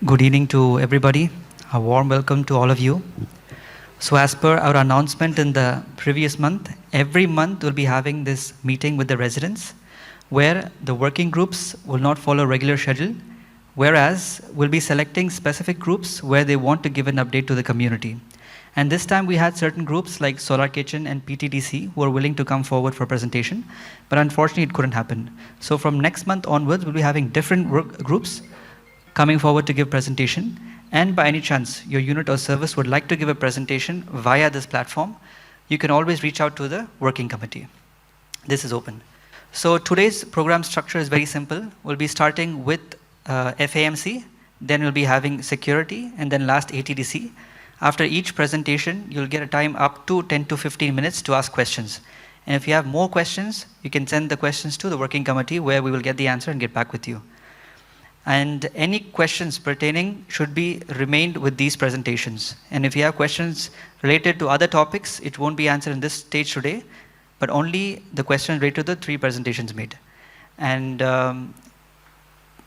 Good evening to everybody. A warm welcome to all of you. So as per our announcement in the previous month, every month we'll be having this meeting with the residents where the working groups will not follow regular schedule, whereas we'll be selecting specific groups where they want to give an update to the community. And this time we had certain groups like Solar Kitchen and PTDC who were willing to come forward for presentation, but unfortunately it couldn't happen. So from next month onwards, we'll be having different groups coming forward to give presentation, and by any chance your unit or service would like to give a presentation via this platform, you can always reach out to the working committee. This is open. So today's program structure is very simple. We'll be starting with FAMC, then we'll be having security, and then last ATDC. After each presentation, you'll get a time up to 10 to 15 minutes to ask questions. And if you have more questions, you can send the questions to the working committee where we will get the answer and get back with you. And any questions pertaining should be remained with these presentations. And if you have questions related to other topics, it won't be answered in this stage today, but only the questions related to the 3 presentations made. And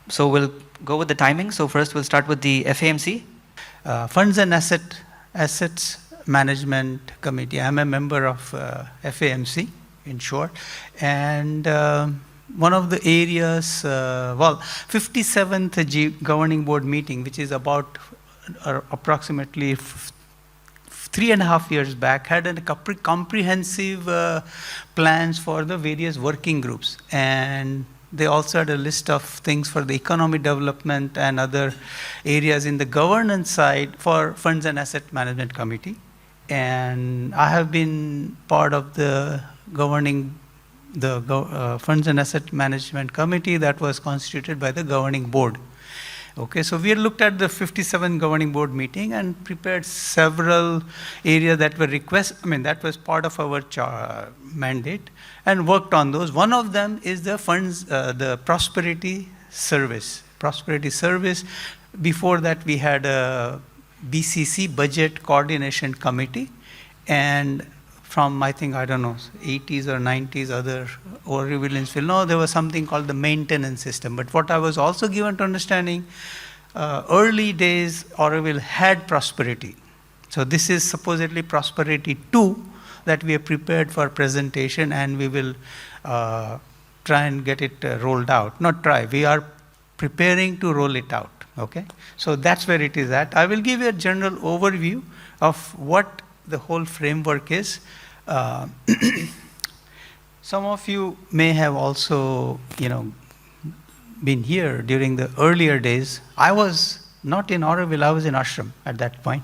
so we'll go with the timing. So first we'll start with the FAMC. Funds and Assets Management Committee. I'm a member of FAMC, in short. And one of the areas, 57th Governing Board meeting, which is about approximately 3.5 years back, had a comprehensive plans for the various working groups. And they also had a list of things for the economic development and other areas in the governance side for Funds and Asset Management Committee. And I have been part of the Funds and Asset Management Committee that was constituted by the Governing Board. Okay, so we looked at the 57th Governing Board meeting and prepared several areas that were that was part of our mandate, and worked on those. One of them is the funds, the Prosperity Service. Prosperity Service. Before that, we had a BCC, Budget Coordination Committee, and from, I think, 80s or 90s, other Auroville will know there was something called the maintenance system. But what I was also given to understanding, early days, Auroville had Prosperity. So this is supposedly Prosperity 2 that we have prepared for presentation, and we will try and get it rolled out. Not try, we are preparing to roll it out, okay? So that's where it is at. I will give you a general overview of what the whole framework is. Some of you may have also, been here during the earlier days. I was not in Auroville, I was in ashram at that point.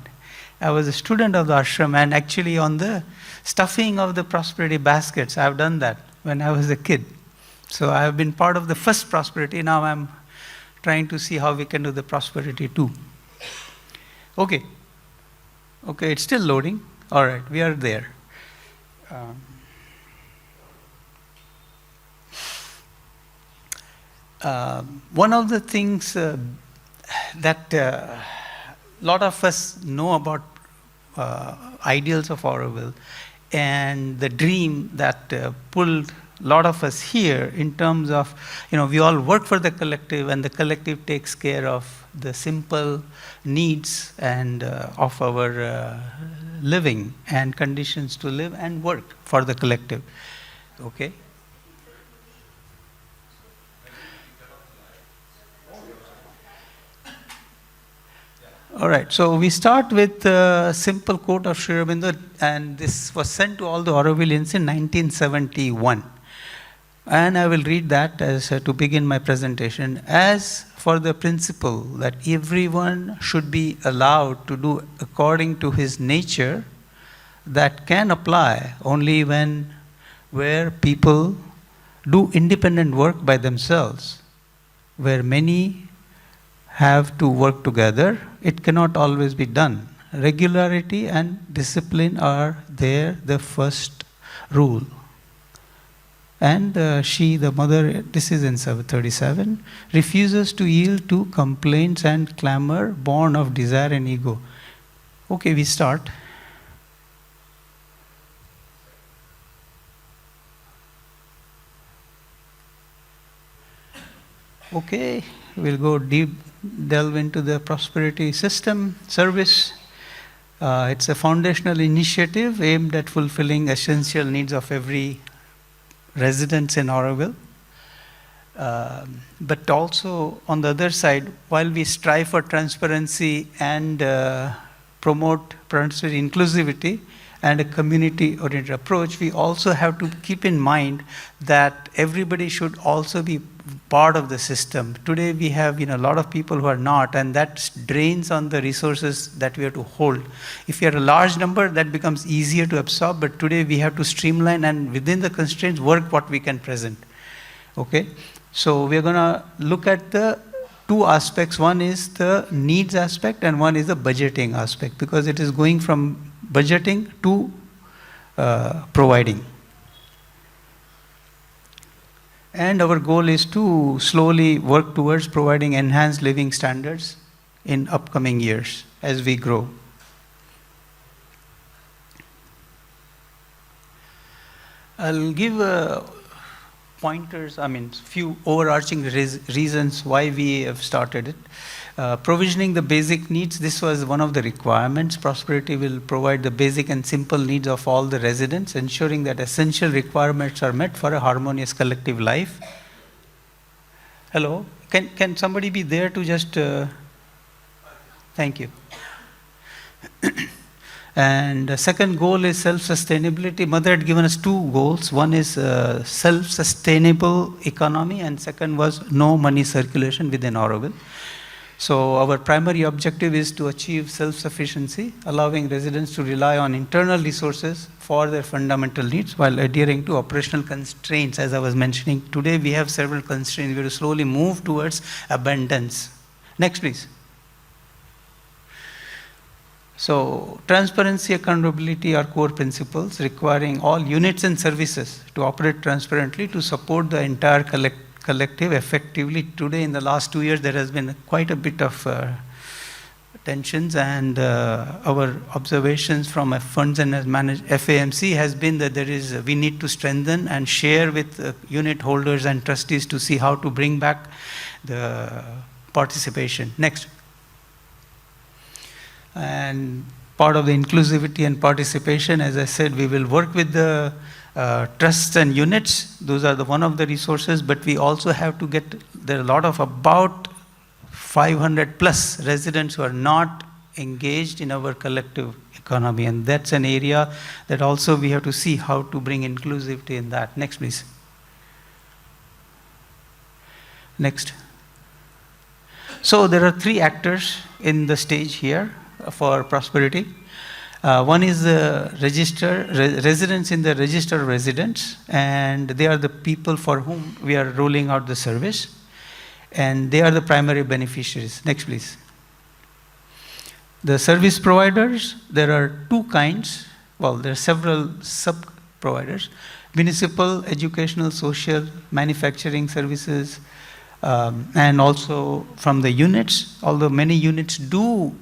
I was a student of the ashram, and actually on the stuffing of the prosperity baskets, I've done that when I was a kid. So I have been part of the first prosperity. Now I'm trying to see how we can do the prosperity too. Okay, it's still loading. All right, we are there. One of the things that a lot of us know about ideals of Auroville, and the dream that pulled a lot of us here in terms of, we all work for the collective, and the collective takes care of the simple needs and of our living and conditions to live and work for the collective. Okay? All right, so we start with a simple quote of Sri Aurobindo, and this was sent to all the Aurovillians in 1971. And I will read that as to begin my presentation. As for the principle that everyone should be allowed to do according to his nature, that can apply only where people do independent work by themselves. Where many have to work together, it cannot always be done. Regularity and discipline are there the first rule. And she, the mother, this is in 37, refuses to yield to complaints and clamor born of desire and ego. Okay, we start. Okay, we'll go delve into the prosperity system service. It's a foundational initiative aimed at fulfilling essential needs of every resident in Auroville. But also, on the other side, while we strive for transparency and promote transparency, inclusivity, and a community-oriented approach, we also have to keep in mind that everybody should also be part of the system. Today we have a lot of people who are not, and that drains on the resources that we have to hold. If you are a large number, that becomes easier to absorb, but today we have to streamline and within the constraints work what we can present. Okay, so we are going to look at the two aspects. One is the needs aspect and one is the budgeting aspect, because it is going from budgeting to providing. And our goal is to slowly work towards providing enhanced living standards in upcoming years as we grow. I'll give pointers, few overarching reasons why we have started it. Provisioning the basic needs, this was one of the requirements. Prosperity will provide the basic and simple needs of all the residents, ensuring that essential requirements are met for a harmonious collective life. Hello, can somebody be there to just, thank you. And the second goal is self-sustainability. Mother had given us two goals. One is self-sustainable economy, and second was no money circulation within Auroville. So our primary objective is to achieve self-sufficiency, allowing residents to rely on internal resources for their fundamental needs while adhering to operational constraints. As I was mentioning, today we have several constraints. We have to slowly move towards abundance. Next, please. So transparency, accountability are core principles requiring all units and services to operate transparently to support the entire collective effectively. Today, in the last 2 years, there has been quite a bit of tensions, and our observations from funds and FAMC has been that we need to strengthen and share with unit holders and trustees to see how to bring back the participation. Next. And part of the inclusivity and participation, as I said, we will work with the trusts and units. Those are one of the resources, but we also have to there are a lot of about 500 plus residents who are not engaged in our collective economy, and that's an area that also we have to see how to bring inclusivity in that. Next, please. Next. So there are three actors in the stage here for prosperity. One is the residents in the register of residents, and they are the people for whom we are rolling out the service, and they are the primary beneficiaries. Next, please. The service providers, there are two kinds. Well, there are several sub-providers. Municipal, educational, social, manufacturing services, and also from the units, although many units do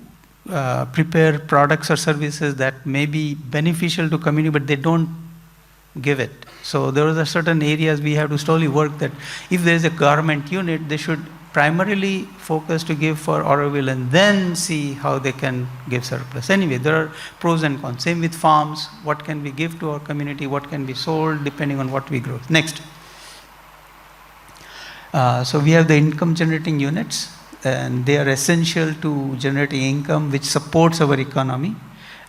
prepare products or services that may be beneficial to community, but they don't give it. So there are certain areas we have to slowly work that if there is a government unit, they should primarily focus to give for Auroville and then see how they can give surplus. Anyway, there are pros and cons. Same with farms. What can we give to our community? What can be sold depending on what we grow? Next. So we have the income generating units, and they are essential to generating income which supports our economy.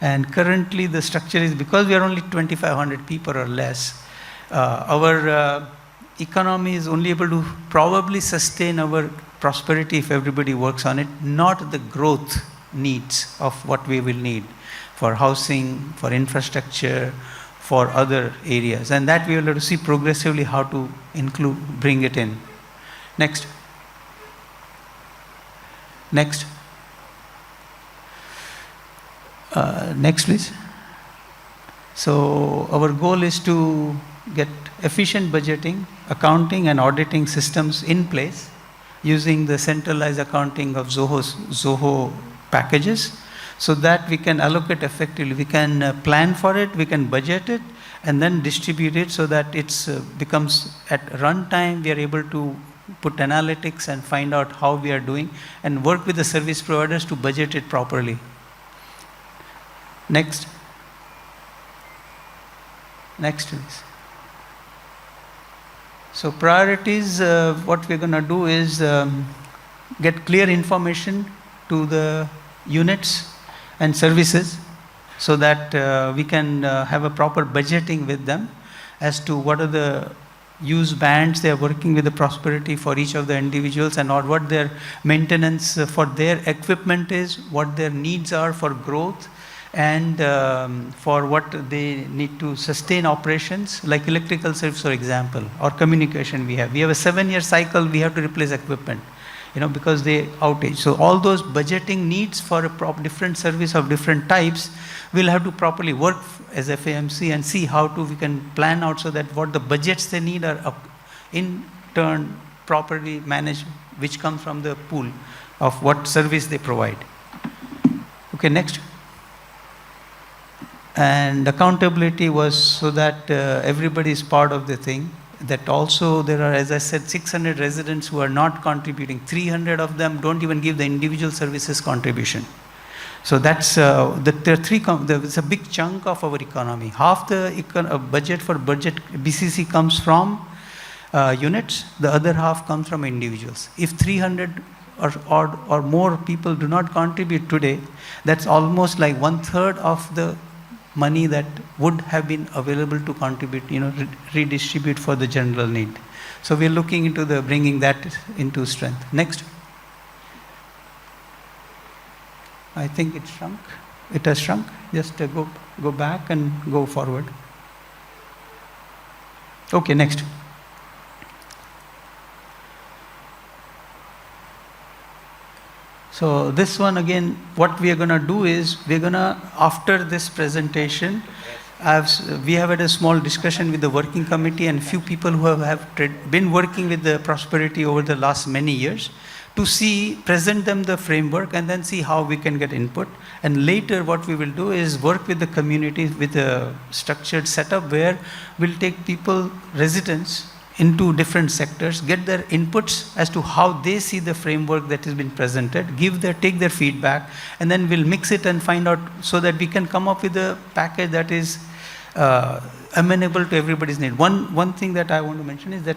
And currently the structure is, because we are only 2,500 people or less, our economy is only able to probably sustain our prosperity if everybody works on it, not the growth needs of what we will need for housing, for infrastructure, for other areas. And that we will have to see progressively how to bring it in. Next. Next. Next, please. So our goal is to get efficient budgeting, accounting and auditing systems in place using the centralized accounting of Zoho packages, so that we can allocate effectively. We can plan for it, we can budget it, and then distribute it so that it becomes at runtime we are able to put analytics and find out how we are doing and work with the service providers to budget it properly. Next. Next, please. So priorities, what we're going to do is get clear information to the units and services so that we can have a proper budgeting with them as to what are the use bands they are working with the prosperity for each of the individuals, and or what their maintenance for their equipment is, what their needs are for growth, and for what they need to sustain operations, like electrical service, for example, or communication we have. We have a 7-year cycle, we have to replace equipment, because they outage. So all those budgeting needs for a different service of different types, we'll have to properly work as FAMC and see how we can plan out so that what the budgets they need are in turn properly managed, which comes from the pool of what service they provide. Okay, next. And accountability was so that everybody is part of the thing. That also there are, as I said, 600 residents who are not contributing. 300 of them don't even give the individual services contribution. So that's it's a big chunk of our economy. Half the budget for BCC comes from units. The other half comes from individuals. If 300 or more people do not contribute today, that's almost like 1/3 of the money that would have been available to contribute, redistribute for the general need. So we're looking into bringing that into strength. Next. I think it shrunk. It has shrunk. Just go back and go forward. Okay, next. So this one again, what we are going to do is, after this presentation, we have had a small discussion with the working committee and few people who have been working with the prosperity over the last many years, to present them the framework and then see how we can get input. And later what we will do is work with the community with a structured setup where we'll take people, residents, into different sectors, get their inputs as to how they see the framework that has been presented, take their feedback, and then we'll mix it and find out so that we can come up with a package that is amenable to everybody's need. One thing that I want to mention is that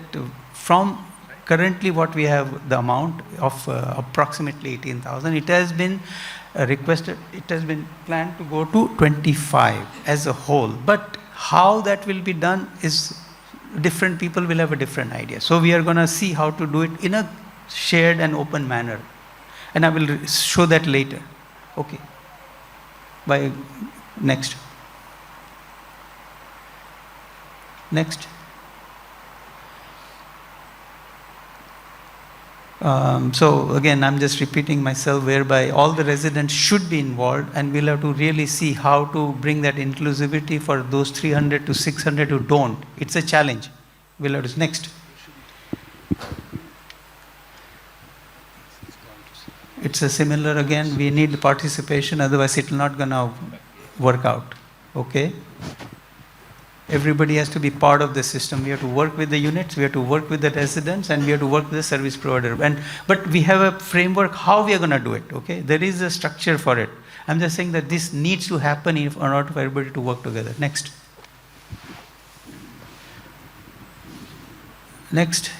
from currently what we have, the amount of approximately 18,000, it has been requested, it has been planned to go to 25 as a whole. But how that will be done is different people will have a different idea. So we are going to see how to do it in a shared and open manner. And I will show that later. Okay. Next. Next. So again, I'm just repeating myself, whereby all the residents should be involved, and we'll have to really see how to bring that inclusivity for those 300 to 600 who don't. It's a challenge. We'll have to. Next. It's a similar again, we need participation, otherwise it will not going to work out. Okay. Everybody has to be part of the system. We have to work with the units, we have to work with the residents, and we have to work with the service provider. But we have a framework how we are going to do it. Okay, there is a structure for it. I'm just saying that this needs to happen in order for everybody to work together. Next. Next.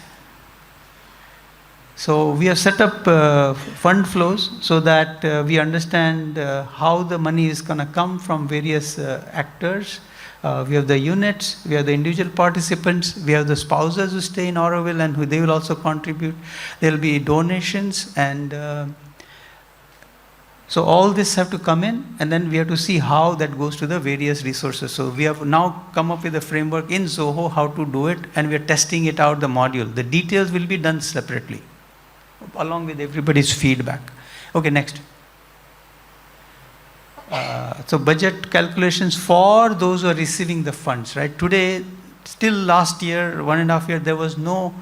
So we have set up fund flows so that we understand how the money is going to come from various actors. We have the units, we have the individual participants, we have the spouses who stay in Auroville and they will also contribute. There will be donations, and so all this have to come in, and then we have to see how that goes to the various resources. So we have now come up with a framework in Zoho how to do it, and we are testing it out, the module. The details will be done separately along with everybody's feedback. Okay, next. So budget calculations for those who are receiving the funds, right? Today, still last year, 1.5 years, there was no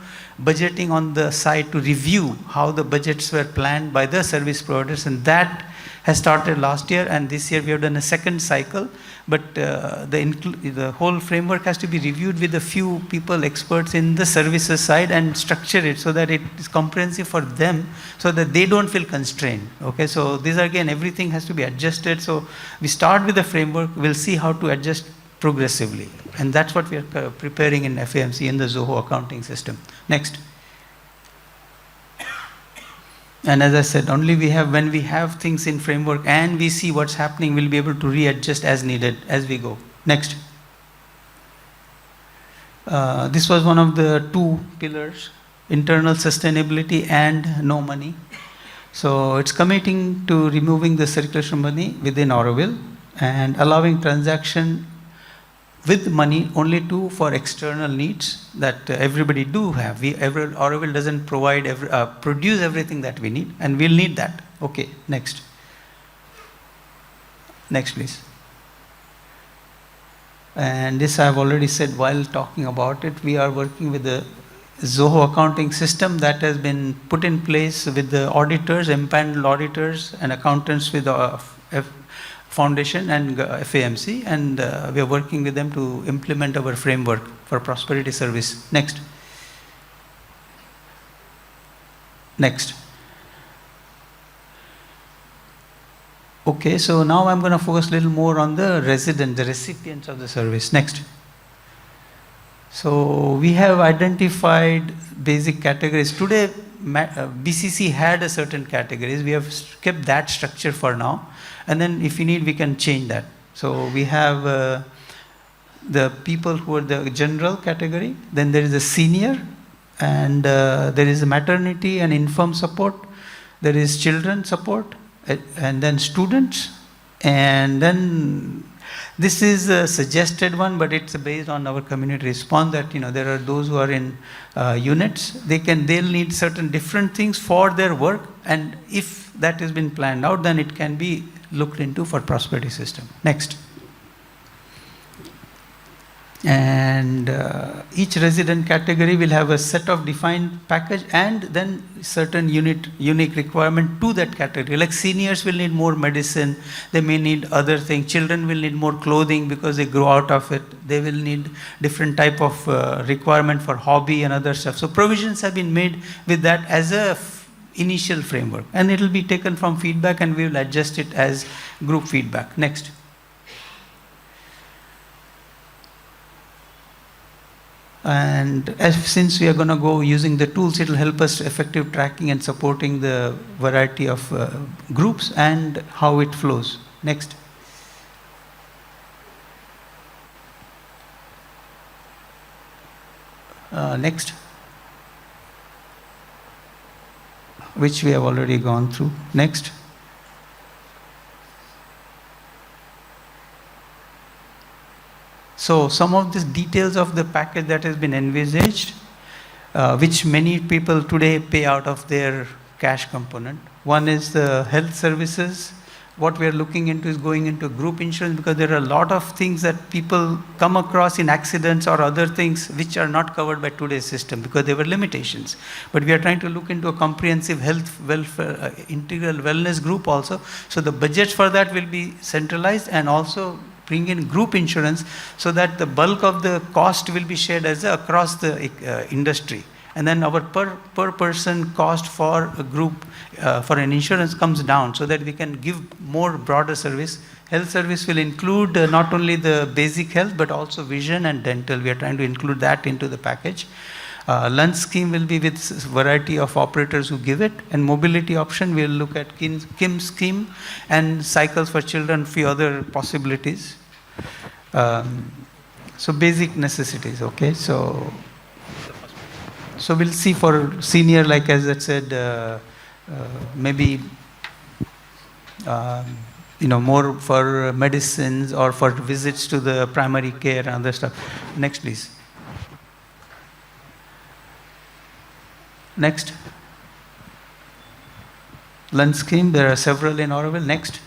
budgeting on the side to review how the budgets were planned by the service providers, and that has started last year, and this year we have done a second cycle. But the whole framework has to be reviewed with a few people, experts in the services side, and structure it so that it is comprehensive for them, so that they don't feel constrained. Okay, so these again, everything has to be adjusted. So we start with the framework, we'll see how to adjust progressively. And that's what we are preparing in FAMC in the Zoho accounting system. Next. And as I said, only when we have things in framework and we see what's happening, we'll be able to readjust as needed as we go. Next. This was one of the two pillars, internal sustainability and no money. So it's committing to removing the circulation money within Auroville and allowing transaction with money only for external needs that everybody do have. Auroville doesn't produce everything that we need, and we'll need that. Okay, next. Next, please. And this I've already said while talking about it. We are working with the Zoho accounting system that has been put in place with the auditors, empaneled auditors and accountants with Foundation and FAMC, and we are working with them to implement our framework for prosperity service. Next. Next. Okay, so now I'm going to focus a little more on the recipients of the service. Next. So we have identified basic categories. Today, BCC had a certain categories. We have kept that structure for now. And then if we need, we can change that. So we have the people who are the general category. Then there is a senior, and there is a maternity and infirm support. There is children support, and then students. And then this is a suggested one, but it's based on our community response that, there are those who are in units. They'll need certain different things for their work. And if that has been planned out, then it can be looked into for prosperity system. Next. And each resident category will have a set of defined package and then certain unique requirement to that category. Like seniors will need more medicine, they may need other things. Children will need more clothing because they grow out of it. They will need different type of requirement for hobby and other stuff. So provisions have been made with that as a initial framework, and it will be taken from feedback and we will adjust it as group feedback. Next. And since we are going to go using the tools, it will help us effective tracking and supporting the variety of groups and how it flows. Next. Next. Which we have already gone through. Next. So some of the details of the package that has been envisaged, which many people today pay out of their cash component. One is the health services. What we are looking into is going into group insurance, because there are a lot of things that people come across in accidents or other things which are not covered by today's system because there were limitations. But we are trying to look into a comprehensive health welfare, integral wellness group also. So the budgets for that will be centralized, and also bring in group insurance so that the bulk of the cost will be shared across the industry. And then our per person cost for a group for an insurance comes down, so that we can give more broader service. Health service will include not only the basic health but also vision and dental. We are trying to include that into the package. Lunch scheme will be with variety of operators who give it, and mobility option we'll look at KIM scheme and cycles for children, few other possibilities. So basic necessities. Okay, so we'll see for senior, like as I said, maybe more for medicines or for visits to the primary care and other stuff. Next, please. Next. Lunch scheme, there are several in Auroville. Next.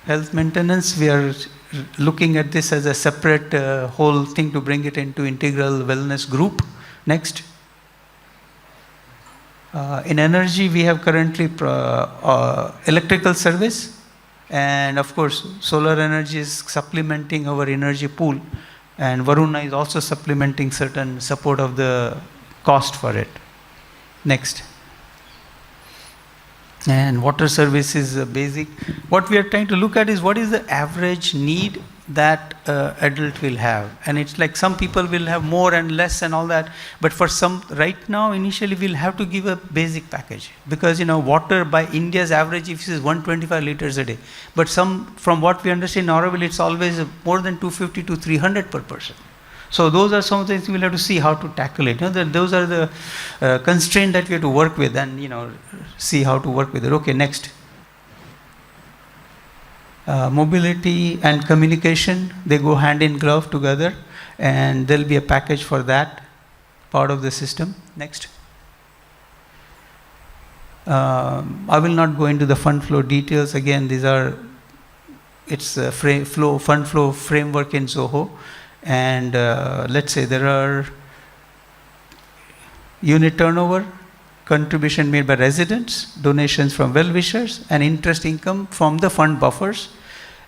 Health maintenance, we are looking at this as a separate whole thing to bring it into integral wellness group. Next. In energy, we have currently electrical service, and of course, solar energy is supplementing our energy pool, and Varuna is also supplementing certain support of the cost for it. Next. And water service is basic. What we are trying to look at is what is the average need that adult will have. And it's like some people will have more and less and all that. But for some, right now, initially we'll have to give a basic package. Because, water by India's average use is 125 liters a day. But from what we understand in Auroville, it's always more than 250 to 300 per person. So those are some of the things we'll have to see how to tackle it. Those are the constraints that we have to work with and, see how to work with it. Okay, next. Mobility and communication, they go hand in glove together, and there'll be a package for that part of the system. Next. I will not go into the fund flow details. Again, it's a fund flow framework in Zoho. And let's say there are unit turnover, contribution made by residents, donations from well-wishers, and interest income from the fund buffers.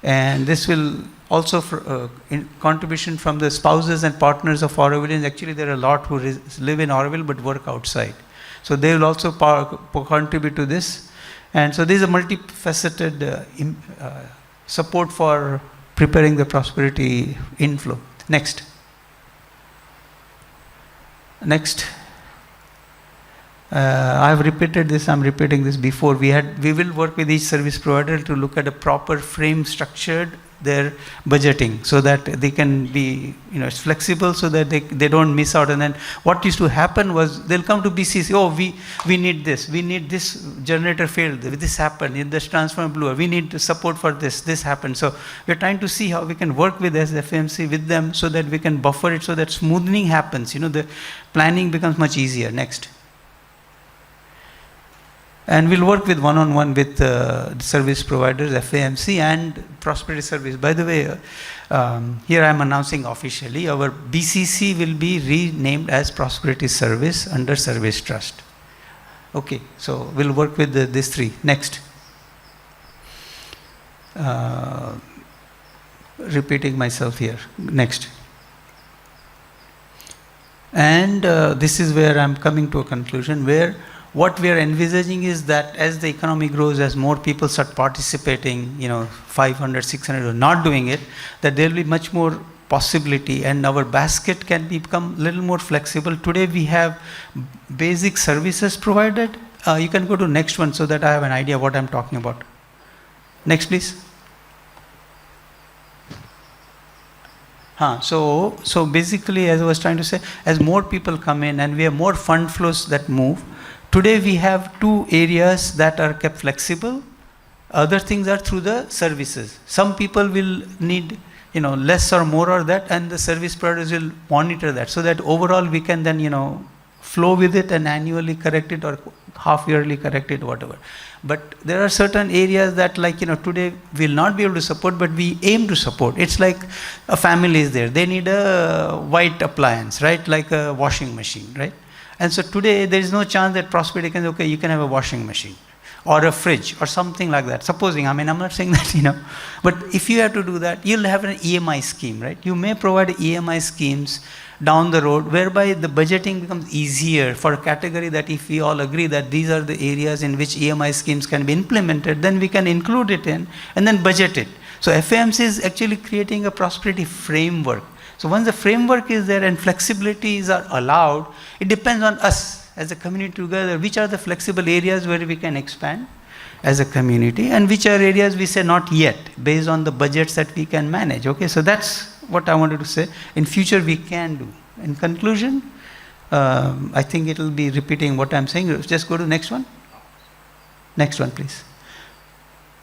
And this will also contribution from the spouses and partners of Aurovillians. Actually, there are a lot who live in Auroville but work outside. So they will also contribute to this. And so there is a multifaceted support for preparing the prosperity inflow. Next. Next. I have repeated this, I'm repeating this before. We will work with each service provider to look at a proper frame structured their budgeting so that they can be, it's flexible so that they don't miss out. And then what used to happen was they'll come to BCC, oh, we need this generator failed, this happened, this transformer blew, we need support for this happened. So we're trying to see how we can work with as FMC with them so that we can buffer it so that smoothing happens, the planning becomes much easier. Next. And we'll work with one-on-one with the service providers, FAMC and Prosperity Service. By the way, here I'm announcing officially, our BCC will be renamed as Prosperity Service under Service Trust. Okay, so we'll work with these three. Next. Repeating myself here. Next. And this is where I'm coming to a conclusion where what we are envisaging is that as the economy grows, as more people start participating, 500, 600 are not doing it, that there will be much more possibility and our basket can become a little more flexible. Today we have basic services provided. You can go to next one so that I have an idea what I'm talking about. Next, please. So basically, as I was trying to say, as more people come in and we have more fund flows that move, today we have two areas that are kept flexible. Other things are through the services. Some people will need, less or more or that, and the service providers will monitor that so that overall we can then, flow with it and annually correct it or half yearly correct it, whatever. But there are certain areas that today we'll not be able to support, but we aim to support. It's like a family is there. They need a white appliance, right? Like a washing machine, right? And so today there is no chance that Prosperity can say, okay, you can have a washing machine or a fridge or something like that. Supposing, I'm not saying that, but if you have to do that, you'll have an EMI scheme, right? You may provide EMI schemes down the road whereby the budgeting becomes easier for a category that if we all agree that these are the areas in which EMI schemes can be implemented, then we can include it in and then budget it. So FAMC is actually creating a prosperity framework. So once the framework is there and flexibilities are allowed, it depends on us as a community together, which are the flexible areas where we can expand as a community and which are areas we say not yet based on the budgets that we can manage. Okay, so that's what I wanted to say. In future we can do. In conclusion, I think it will be repeating what I'm saying. Just go to the next one. Next one, please.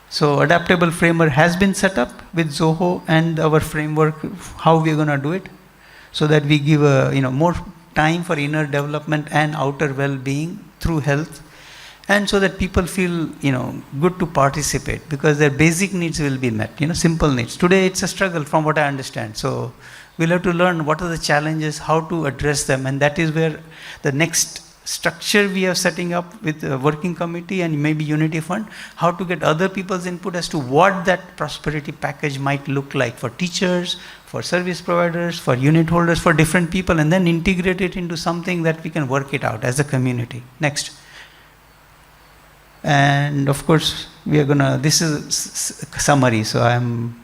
So adaptable framework has been set up with Zoho and our framework, how we're going to do it, so that we give more time for inner development and outer well-being through health, and so that people feel good to participate because their basic needs will be met, simple needs. Today it's a struggle from what I understand. So we'll have to learn what are the challenges, how to address them, and that is where the next structure we are setting up with a working committee and maybe unity fund, how to get other people's input as to what that prosperity package might look like for teachers, for service providers, for unit holders, for different people, and then integrate it into something that we can work it out as a community. Next. And of course, we are gonna, this is summary, so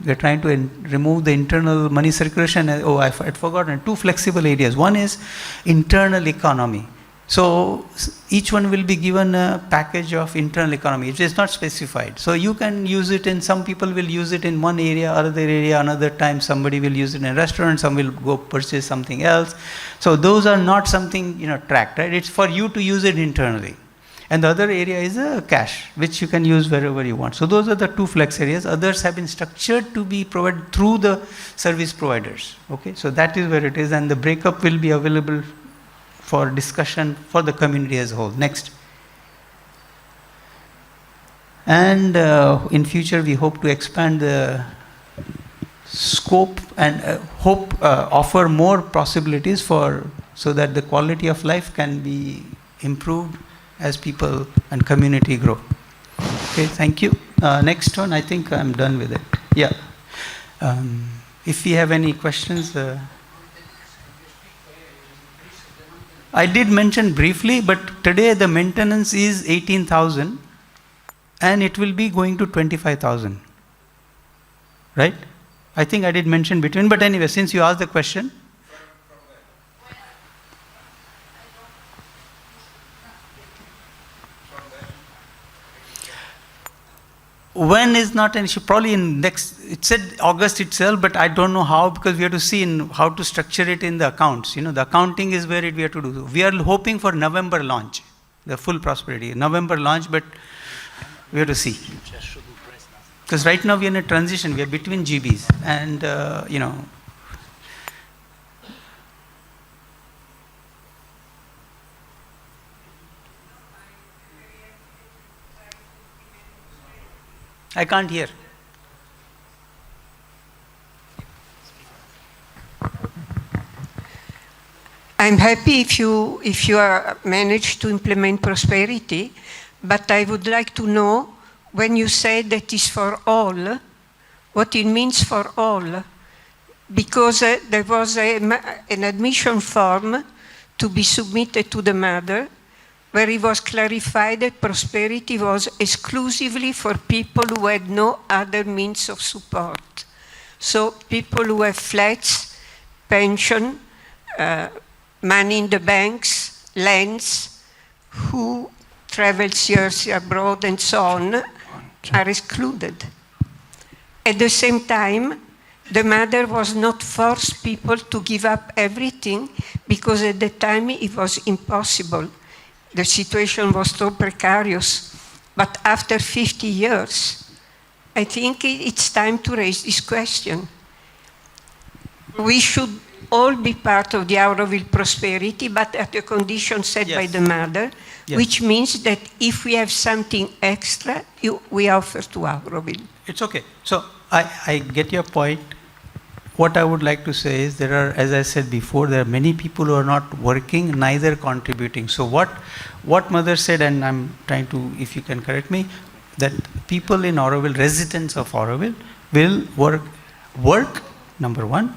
we're trying to remove the internal money circulation. Oh, I had forgotten, 2 flexible areas. One is internal economy. So each one will be given a package of internal economy. It is not specified. So you can use it in, some people will use it in one area, another time somebody will use it in a restaurant, some will go purchase something else. So those are not something, tracked, right? It's for you to use it internally. And the other area is cash, which you can use wherever you want. So those are the 2 flex areas. Others have been structured to be provided through the service providers. Okay, so that is where it is, and the breakup will be available for discussion for the community as a whole. Next. And in future, we hope to expand the scope and offer more possibilities so that the quality of life can be improved as people and community grow. Okay, thank you. Next one, I think I'm done with it. Yeah. If you have any questions. I did mention briefly, but today the maintenance is 18,000 and it will be going to 25,000. Right? I think I did mention between, but anyway, since you asked the question. When is not an issue, probably in next, it said August itself, but I don't know how, because we have to see how to structure it in the accounts. The accounting is where we have to do. We are hoping for November launch, the full prosperity. November launch, but we have to see. Because right now we are in a transition, we are between GBs and, I can't hear. I'm happy if you are managed to implement prosperity, but I would like to know, when you say that is for all, what it means for all. Because there was an admission form to be submitted to the mother, where it was clarified that prosperity was exclusively for people who had no other means of support. So people who have flats, pension, money in the banks, lands, who travel years abroad and so on, are excluded. At the same time, the mother was not forced people to give up everything, because at the time it was impossible. The situation was so precarious. But after 50 years, I think it's time to raise this question. We should all be part of the Auroville prosperity, but at the condition set by the mother, which means that if we have something extra, we offer to Auroville. It's okay. So I get your point. What I would like to say is, there are, as I said before, there are many people who are not working, neither contributing. So what mother said, and I'm trying to, if you can correct me, that people in Auroville, residents of Auroville, will work, number one.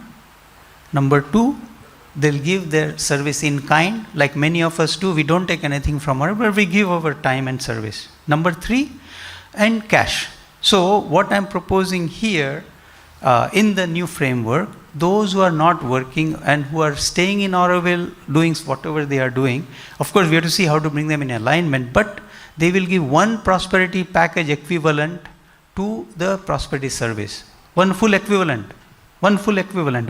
Number two, they'll give their service in kind, like many of us do. We don't take anything from Auroville, but we give our time and service. Number three, and cash. So what I'm proposing here, in the new framework, those who are not working and who are staying in Auroville doing whatever they are doing, of course we have to see how to bring them in alignment, but they will give one prosperity package equivalent to the prosperity service. One full equivalent,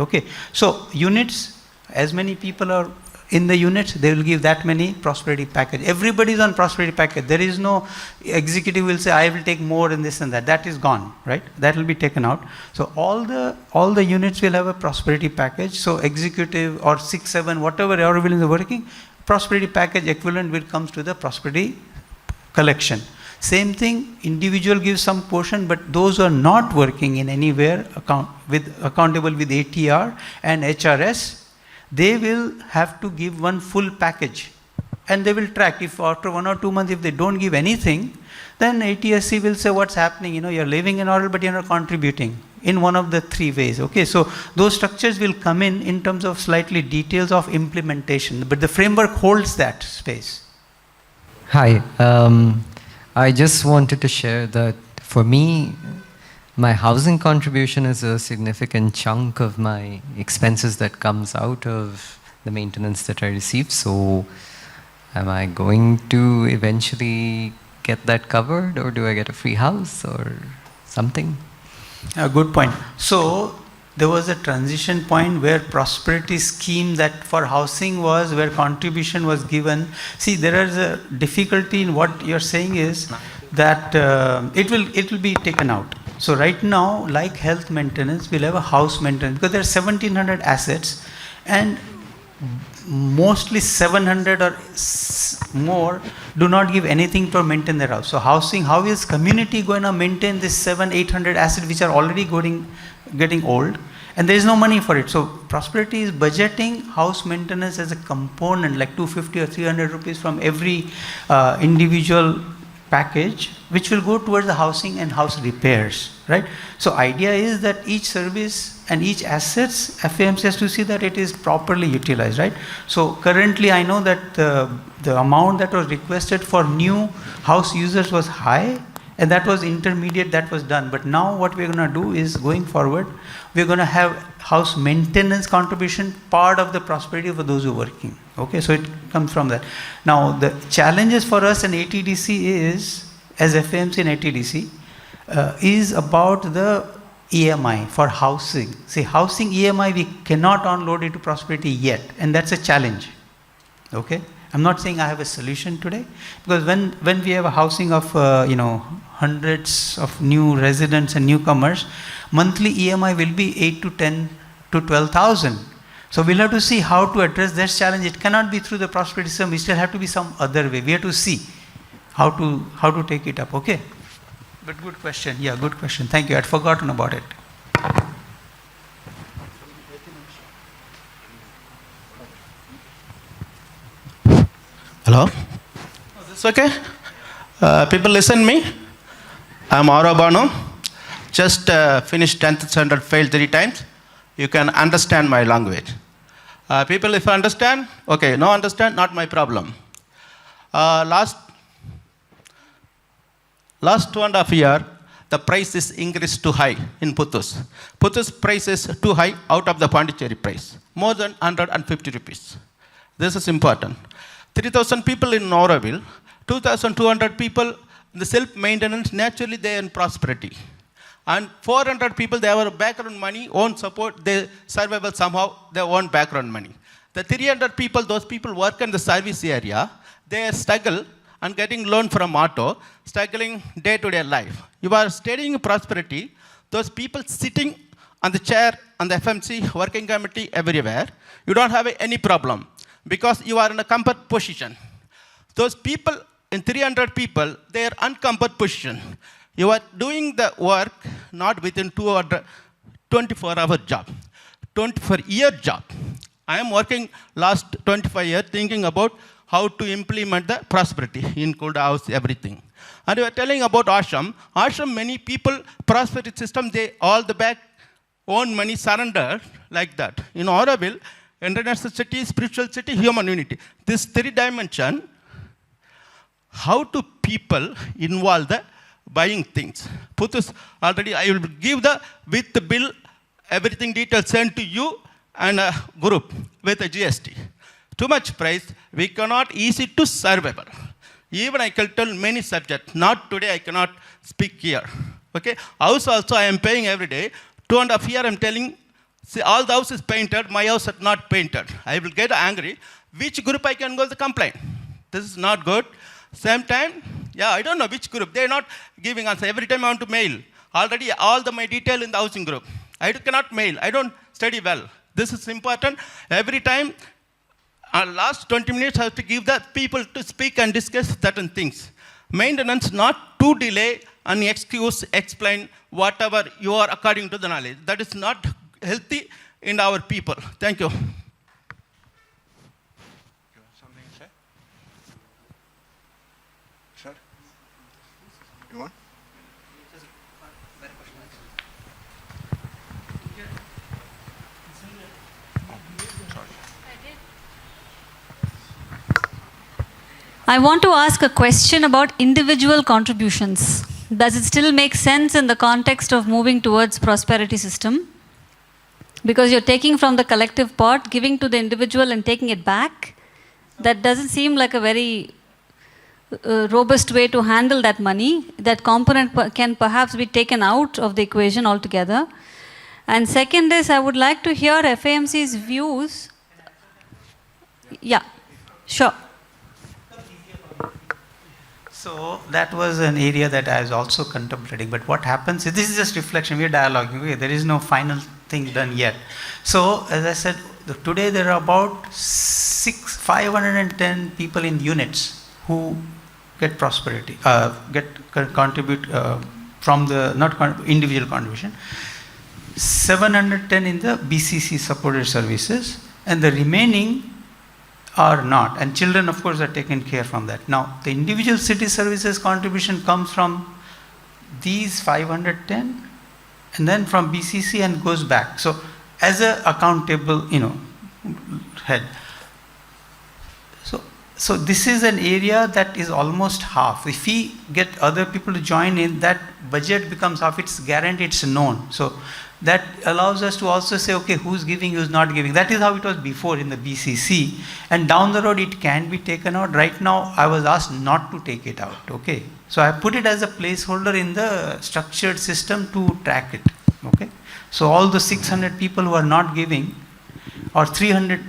okay. So units, as many people are in the units, they will give that many prosperity package. Everybody is on prosperity package. There is no executive will say, I will take more in this and that. That is gone, right? That will be taken out. So all the units will have a prosperity package. So executive or 6, 7, whatever Auroville is working, prosperity package equivalent will come to the prosperity collection. Same thing, individual gives some portion, but those who are not working in anywhere accountable with ATR and HRS, they will have to give one full package and they will track. If after 1 or 2 months, if they don't give anything, then ATSC will say what's happening. You're living in Auroville, but you're not contributing in one of the 3 ways. Okay, so those structures will come in terms of slightly details of implementation, but the framework holds that space. Hi, I just wanted to share that for me, my housing contribution is a significant chunk of my expenses that comes out of the maintenance that I receive. So am I going to eventually get that covered, or do I get a free house or something? A good point. So there was a transition point where prosperity scheme that for housing was where contribution was given. See, there is a difficulty in what you're saying is that it will be taken out. So right now, like health maintenance, we'll have a house maintenance because there are 1,700 assets, and mostly 700 or more do not give anything to maintain their house. So housing, how is community going to maintain this 700-800 assets which are already getting old, and there is no money for it? So prosperity is budgeting house maintenance as a component, like 250 or 300 rupees from every individual package, which will go towards the housing and house repairs, right? So idea is that each service and each assets, FAMC has to see that it is properly utilized, right? So currently I know that the amount that was requested for new house users was high, and that was intermediate, that was done. But now what we're going to do is, going forward, we're going to have house maintenance contribution part of the prosperity for those who are working. Okay, so it comes from that. Now the challenges for us in ATDC is, as FAMC and ATDC, is about the EMI for housing. See, housing EMI we cannot onload it to prosperity yet, and that's a challenge. Okay, I'm not saying I have a solution today, because when we have a housing of hundreds of new residents and newcomers, monthly EMI will be 8 to 10 to 12,000. So we'll have to see how to address that challenge. It cannot be through the prosperity system. We still have to be some other way. We have to see how to take it up. Okay. But good question. Yeah, good question. Thank you. I'd forgotten about it. Hello? Is this okay? People listen me? I'm Auroville. Just finished 10th standard, failed 3 times. You can understand my language. People, if understand, okay. No understand, not my problem. Last 2.5 years, the price is increased too high in Puttus. Puttus price is too high out of the Pondicherry price, more than 150 rupees. This is important. 3,000 people in Auroville, 2,200 people in the self-maintenance, naturally they are in prosperity. And 400 people, they have background money, own support, they survival somehow, their own background money. The 300 people, those people work in the service area, they struggle and getting loan from auto, struggling day-to-day life. You are studying prosperity, those people sitting on the chair, on the FMC, working committee, everywhere, you don't have any problem because you are in a comfort position. Those people, in 300 people, they are uncomfort position. You are doing the work not within 24-hour job, 24-year job. I am working last 25 years thinking about how to implement the prosperity, include house, everything. And we are telling about ashram. Ashram, many people, prosperity system, they all the back own money surrender like that. In Auroville, international city, spiritual city, human unity. This 3 dimension, how do people involve the buying things? Puttus, already I will give with the bill, everything details sent to you and a group with a GST. Too much price, we cannot easy to survival. Even I can tell many subjects, not today I cannot speak here. Okay, house also I am paying every day. 2.5 years I am telling, see, all the house is painted, my house is not painted. I will get angry. Which group I can go to complain? This is not good. Same time, yeah, I don't know which group. They are not giving answer. Every time I want to mail. Already all my detail in the housing group. I cannot mail. I don't study well. This is important. Every time, last 20 minutes I have to give the people to speak and discuss certain things. Maintenance, not to delay and excuse, explain whatever you are according to the knowledge. That is not healthy in our people. Thank you. You want? I want to ask a question about individual contributions. Does it still make sense in the context of moving towards prosperity system? Because you're taking from the collective pot, giving to the individual and taking it back. That doesn't seem like a very robust way to handle that money. That component can perhaps be taken out of the equation altogether. And second is, I would like to hear FAMC's views. Yeah, sure. So that was an area that I was also contemplating. But what happens is, this is just reflection, we are dialoguing, okay? There is no final thing done yet. So as I said, today there are about 510 people in units who get prosperity, contribute from the, individual contribution. 710 in the BCC supported services, and the remaining are not, and children of course are taken care from that. Now the individual city services contribution comes from these 510 and then from BCC and goes back. So as a accountable, head. So this is an area that is almost half. If we get other people to join in, that budget becomes half. It's guaranteed, it's known. So that allows us to also say, okay, who's giving, who's not giving. That is how it was before in the BCC. And down the road, it can be taken out. Right now, I was asked not to take it out, okay. So I put it as a placeholder in the structured system to track it, okay. So all the 600 people who are not giving, or 300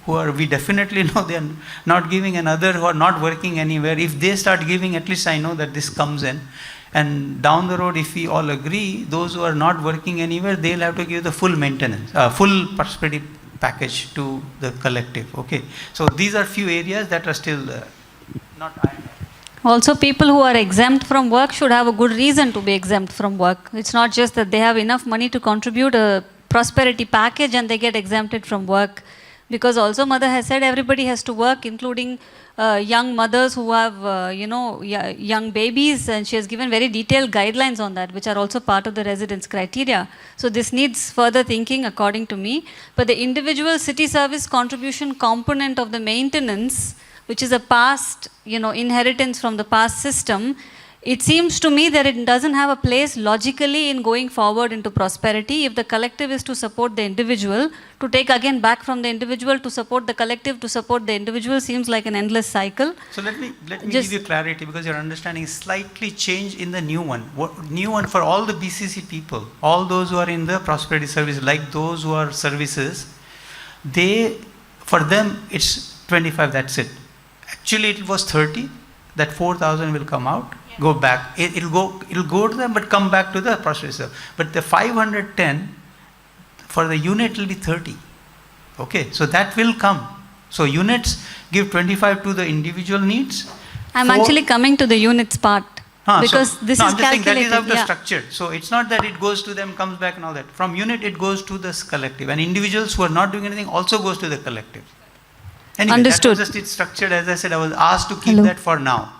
who are, we definitely know they are not giving, and other who are not working anywhere, if they start giving, at least I know that this comes in. And down the road, if we all agree, those who are not working anywhere, they'll have to give the full maintenance, full prosperity package to the collective, okay. So these are few areas that are still not ironed out. Also, people who are exempt from work should have a good reason to be exempt from work. It's not just that they have enough money to contribute a prosperity package and they get exempted from work. Because also mother has said everybody has to work, including young mothers who have, young babies, and she has given very detailed guidelines on that, which are also part of the residence criteria. So this needs further thinking according to me. But the individual city service contribution component of the maintenance, which is a past, inheritance from the past system, it seems to me that it doesn't have a place logically in going forward into prosperity. If the collective is to support the individual, to take again back from the individual to support the collective, to support the individual, seems like an endless cycle. So let me give you clarity, because your understanding is slightly changed in the new one. New one for all the BCC people, all those who are in the prosperity service, like those who are services, for them it's 25, that's it. Actually it was 30, that 4,000 will come out. Go back. It'll go to them, but come back to the processor. But the 510 for the unit will be 30. Okay, so that will come. So units give 25 to the individual needs. I'm actually coming to the units part. Because this is I'm just saying calculated. that is how the structure. So it's not that it goes to them, comes back and all that. From unit it goes to this collective. And individuals who are not doing anything also goes to the collective. Anyway, Understood. That was just it's structured. As I said, I was asked to keep that for now.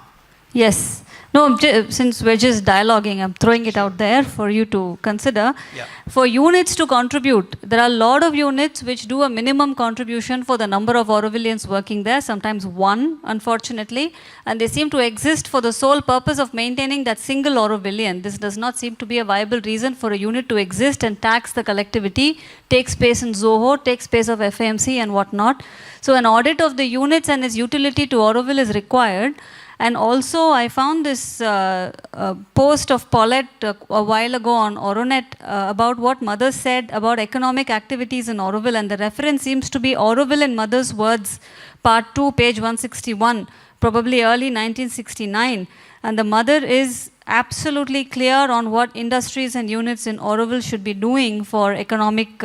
Yes. No, since we're just dialoguing, I'm throwing it out there for you to consider. Yeah. For units to contribute, there are a lot of units which do a minimum contribution for the number of Aurovillians working there, sometimes one, unfortunately, and they seem to exist for the sole purpose of maintaining that single Aurovillian. This does not seem to be a viable reason for a unit to exist and tax the collectivity, take space in Zoho, take space of FAMC and whatnot. So an audit of the units and its utility to Auroville is required. And also, I found this post of Paulette a while ago on Oronet about what Mother said about economic activities in Auroville, and the reference seems to be Auroville in Mother's Words, Part 2, page 161, probably early 1969. And the Mother is absolutely clear on what industries and units in Auroville should be doing for economic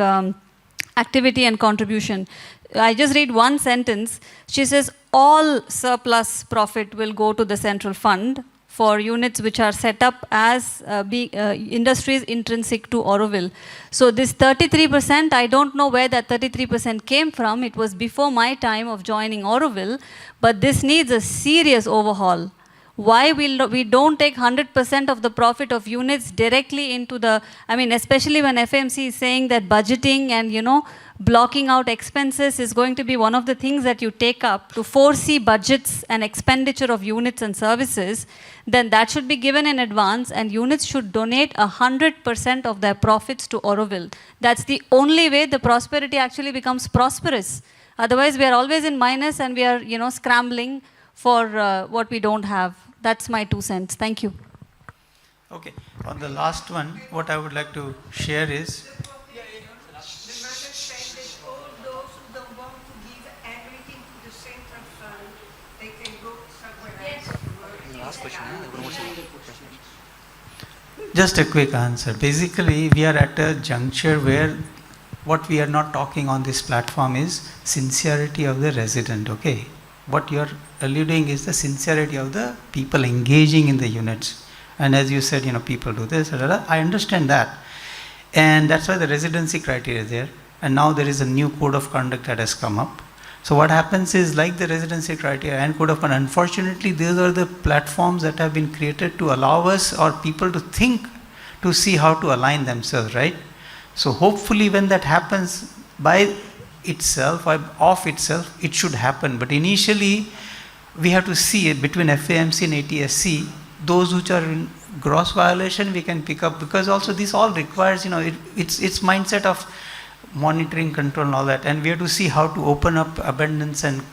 activity and contribution. I just read one sentence. She says, all surplus profit will go to the central fund for units which are set up as industries intrinsic to Auroville. So this 33%, I don't know where that 33% came from. It was before my time of joining Auroville, but this needs a serious overhaul. why we don't take 100% of the profit of units directly into the, I mean, especially when FAMC is saying that budgeting and, you know, blocking out expenses is going to be one of the things that you take up to foresee budgets and expenditure of units and services, then that should be given in advance, and units should donate 100% of their profits to Auroville. That's the only way the prosperity actually becomes prosperous. Otherwise, we are always in minus and we are, you know, scrambling for what we don't have. That's my 2 cents. Thank you. Okay, on the last one, what I would like to share is, The mother said that all those who don't want to give everything to the central fund, they can go somewhere else to work. just a quick answer. Basically, we are at a juncture where what we are not talking on this platform is sincerity of the resident, okay? What you are alluding is the sincerity of the people engaging in the units. And as you said, you know, people do this, I understand that. And that's why the residency criteria is there. And now there is a new code of conduct that has come up. So what happens is, like the residency criteria and code of conduct, unfortunately, these are the platforms that have been created to allow us or people to think, to see how to align themselves, right? So hopefully when that happens by itself or of itself, it should happen. But initially, we have to see it between FAMC and ATSC, those which are in gross violation we can pick up, because also this all requires, you know, it's mindset of monitoring, control and all that, and we have to see how to open up abundance and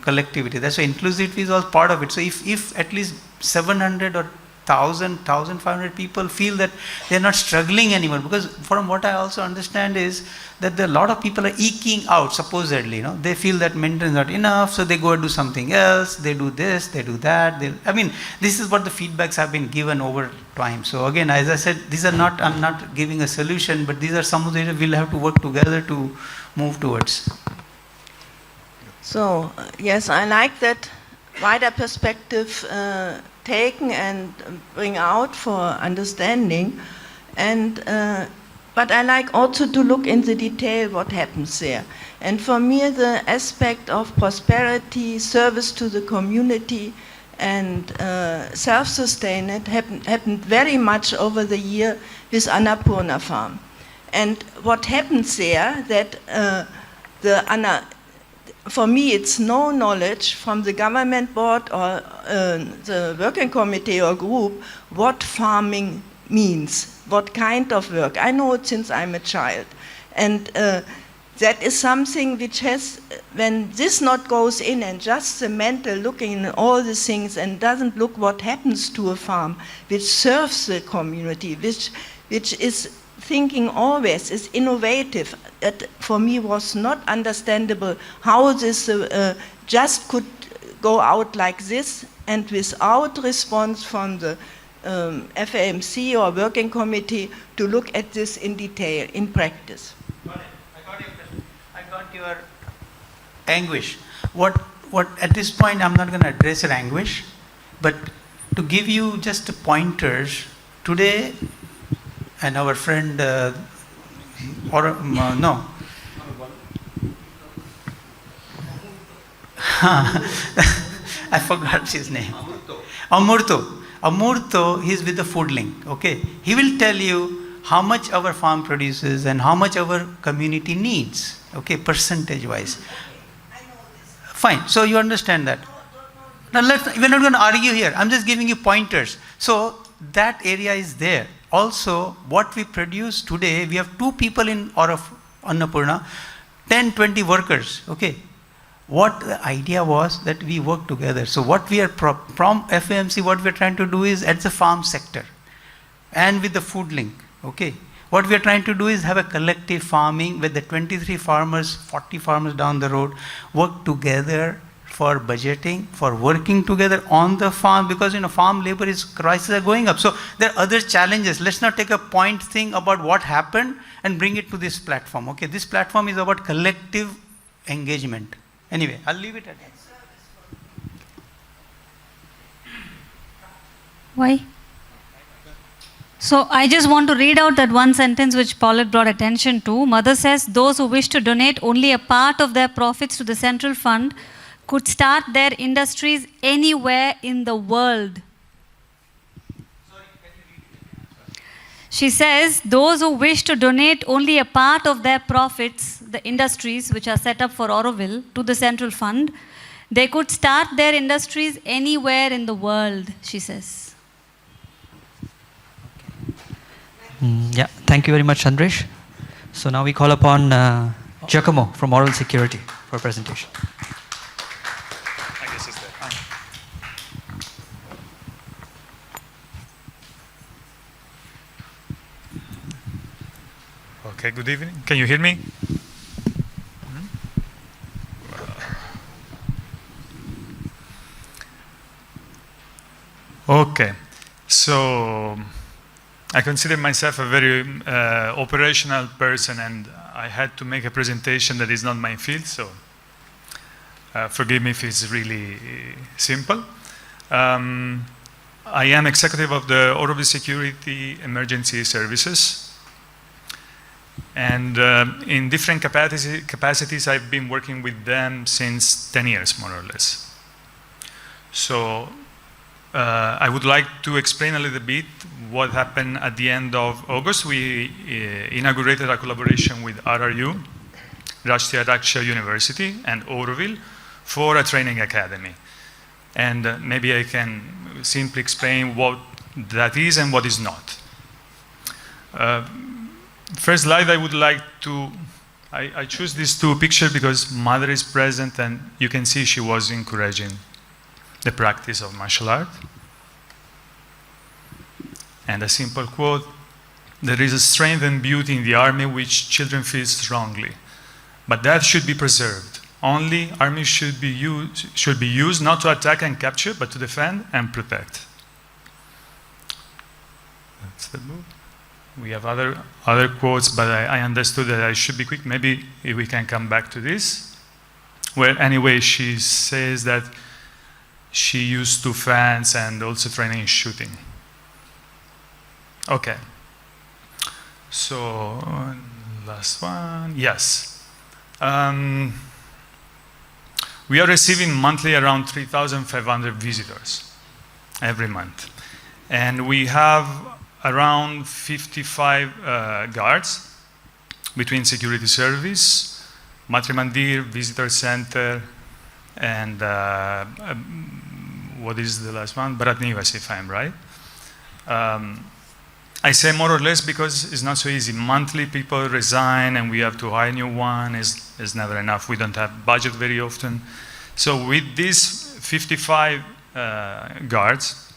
collectivity. That's why inclusivity is all part of it. So if at least 700 or 1,500 people feel that they're not struggling anymore, because from what I also understand is that a lot of people are eking out, supposedly, you know, they feel that maintenance is not enough, so they go and do something else, they do this, they do that. I mean, this is what the feedbacks have been given over time. So again, as I said, these are not, I'm not giving a solution, but these are some of the areas we'll have to work together to move towards. So, yes, I like that wider perspective taken and bring out for understanding, and but I like also to look in the detail what happens there. And for me, the aspect of prosperity, service to the community, and self-sustained happened very much over the year with Annapurna Farm. And what happens there, that for me, it's no knowledge from the government board or the working committee or group what farming means, what kind of work. I know it since I'm a child. And that is something which has, when this not goes in and just the mental looking at all the things and doesn't look what happens to a farm, which serves the community, which is thinking always is innovative. That for me was not understandable how this just could go out like this and without response from the FAMC or working committee to look at this in detail, in practice. Got it. I got your question. I got your anguish. What at this point I'm not going to address your anguish, but to give you just pointers today. And our friend, I forgot his name. Amurto, he's with the Food Link, okay? He will tell you how much our farm produces and how much our community needs, okay, percentage-wise. Fine, so you understand that. Now we're not going to argue here. I'm just giving you pointers. So that area is there. Also, what we produce today, we have 2 people in Annapurna, 10, 20 workers, okay? What the idea was that we work together. So what we are, from FAMC, what we are trying to do is at the farm sector and with the food link, okay? What we are trying to do is have a collective farming with the 23 farmers, 40 farmers down the road, work together for budgeting, for working together on the farm, because farm labor prices are going up. So there are other challenges. Let's not take a point thing about what happened and bring it to this platform. Okay, this platform is about collective engagement. Anyway, I'll leave it at that. Why? So I just want to read out that one sentence which Paulette brought attention to. Mother says, those who wish to donate only a part of their profits to the central fund could start their industries anywhere in the world. She says those who wish to donate only a part of their profits, the industries which are set up for Auroville, to the central fund, they could start their industries anywhere in the world, she says. Yeah, thank you very much, Chandresh. So now we call upon Giacomo from Oral Security for a presentation. I guess it's there. Okay, good evening. Can you hear me? Okay, so I consider myself a very operational person, and I had to make a presentation that is not my field, so forgive me if it's really simple. I am executive of the Auroville Security Emergency Services, and in different capacities I've been working with them since 10 years, more or less. So I would like to explain a little bit what happened at the end of August. We inaugurated a collaboration with RRU, Rashtriya Raksha University, and Auroville for a training academy. And maybe I can simply explain what that is and what is not. First slide, I would like to, I choose these two pictures because mother is present and you can see she was encouraging the practice of martial art. And a simple quote, there is a strength and beauty in the army which children feel strongly, but that should be preserved. Only army should be used not to attack and capture, but to defend and protect. That's the book. We have other quotes, but I understood that I should be quick. Maybe if we can come back to this. Where anyway, she says that she used to fence and also training in shooting. Okay. So, last one, yes. We are receiving monthly around 3,500 visitors every month. And we have around 55 guards between security service, Matrimandir, visitor center, and what is the last one? Bharat Nivas, if I'm right. I say more or less because it's not so easy. Monthly people resign and we have to hire new one. It's never enough. We don't have budget very often. So with these 55 guards,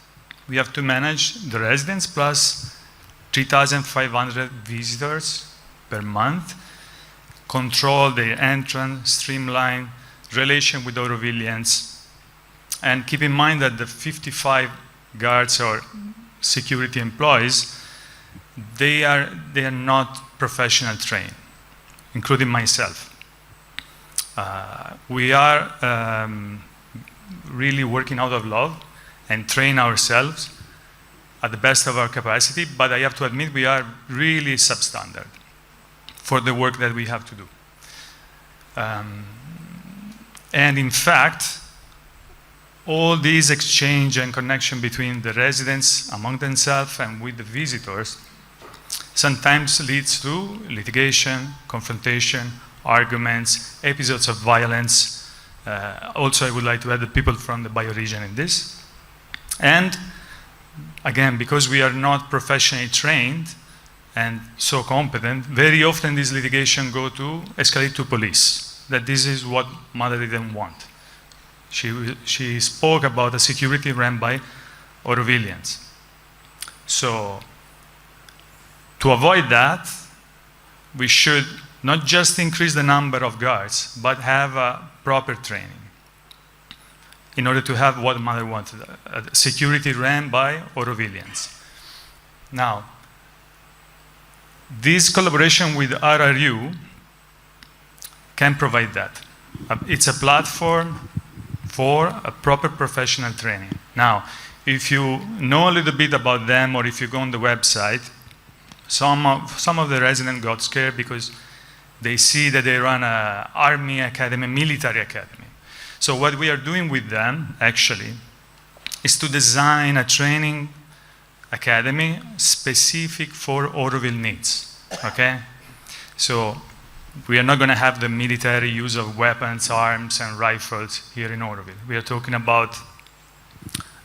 we have to manage the residents plus 3,500 visitors per month, control their entrance, streamline relation with Aurovillians, and keep in mind that the 55 guards or security employees, they are not professional trained, including myself. We are really working out of love and train ourselves at the best of our capacity, but I have to admit we are really substandard for the work that we have to do. And in fact, all these exchange and connection between the residents among themselves and with the visitors sometimes leads to litigation, confrontation, arguments, episodes of violence. Also, I would like to add the people from the bioregion in this. And again, because we are not professionally trained and so competent, very often this litigation escalate to police, that this is what mother didn't want. She spoke about a security ran by Aurovillians. So, to avoid that, we should not just increase the number of guards, but have a proper training in order to have what mother wanted, a security ran by Aurovillians. Now, this collaboration with RRU can provide that. It's a platform for a proper professional training. Now, if you know a little bit about them, or if you go on the website, some of the residents got scared because they see that they run an army academy, military academy. So what we are doing with them, actually, is to design a training academy specific for Auroville needs, okay? So we are not going to have the military use of weapons, arms, and rifles here in Auroville. We are talking about,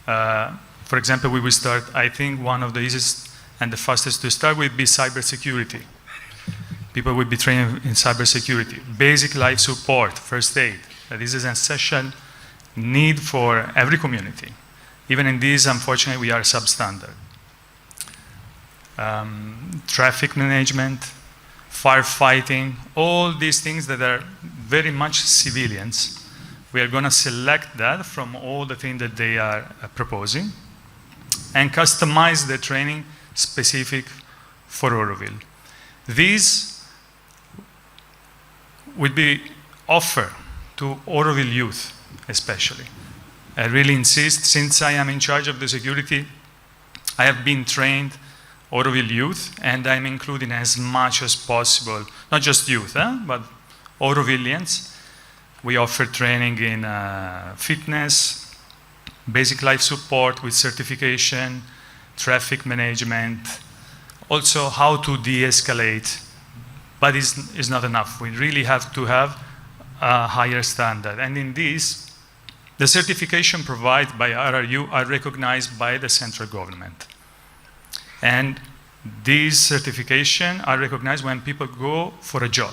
for example, we will start, I think one of the easiest and the fastest to start will be cybersecurity. People will be trained in cybersecurity, basic life support, first aid. This is an essential need for every community. Even in these, unfortunately, we are substandard. Traffic management, firefighting, all these things that are very much civilians. We are going to select that from all the things that they are proposing and customize the training specific for Auroville. These will be offered to Auroville youth, especially. I really insist, since I am in charge of the security, I have been trained Auroville youth, and I'm including as much as possible, not just youth, but Aurovillians. We offer training in fitness, basic life support with certification, traffic management, also how to de-escalate, but it's not enough. We really have to have a higher standard. And in this, the certification provided by RRU are recognized by the central government. And these certifications are recognized when people go for a job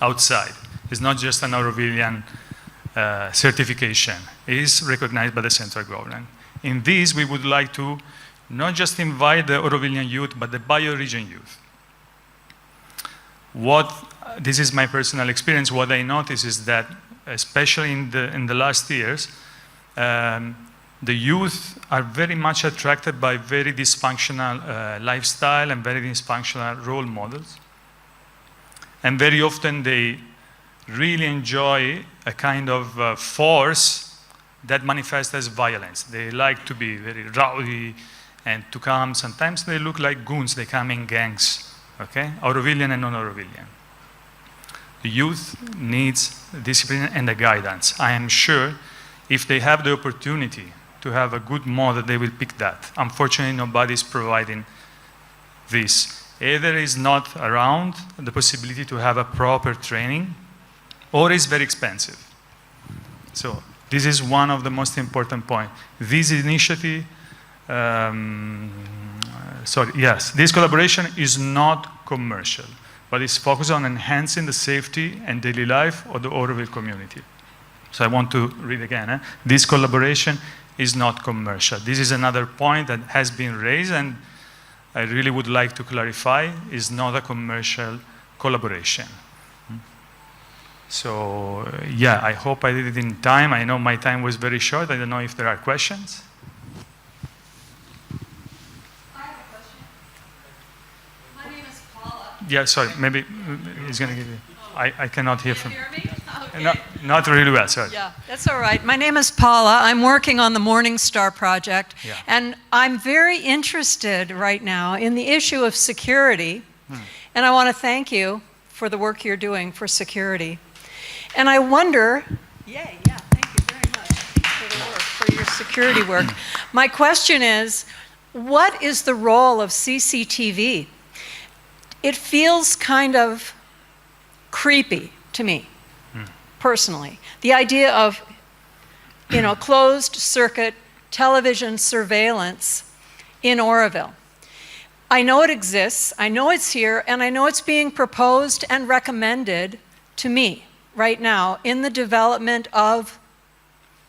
outside. It's not just an Aurovillian certification. It is recognized by the central government. In this, we would like to not just invite the Aurovillian youth, but the bioregion youth. This is my personal experience. What I notice is that, especially in the last years, the youth are very much attracted by very dysfunctional lifestyle and very dysfunctional role models. And very often they really enjoy a kind of force that manifests as violence. They like to be very rowdy and to come. Sometimes they look like goons. They come in gangs, okay? Aurovillian and non-Aurovillian. The youth needs discipline and a guidance. I am sure if they have the opportunity to have a good model, they will pick that. Unfortunately, nobody is providing this. Either is not around the possibility to have a proper training, or is very expensive. So this is one of the most important points. This initiative, this collaboration is not commercial, but it's focused on enhancing the safety and daily life of the Auroville community. So I want to read again. This collaboration is not commercial. This is another point that has been raised, and I really would like to clarify, is not a commercial collaboration. So, yeah, I hope I did it in time. I know my time was very short. I don't know if there are questions. I have a question. My name is Paula. Yeah, sorry, maybe he's going to give you. I cannot hear from. Can you hear me? Okay. Not really well, sorry. Yeah, that's all right. My name is Paula. I'm working on the Morning Star project, Yeah. and I'm very interested right now in the issue of security, and I want to thank you for the work you're doing for security. And I wonder, thank you very much for the work, for your security work. My question is, what is the role of CCTV? It feels kind of creepy to me, personally. The idea of, closed circuit television surveillance in Auroville. I know it exists, I know it's here, and I know it's being proposed and recommended to me right now in the development of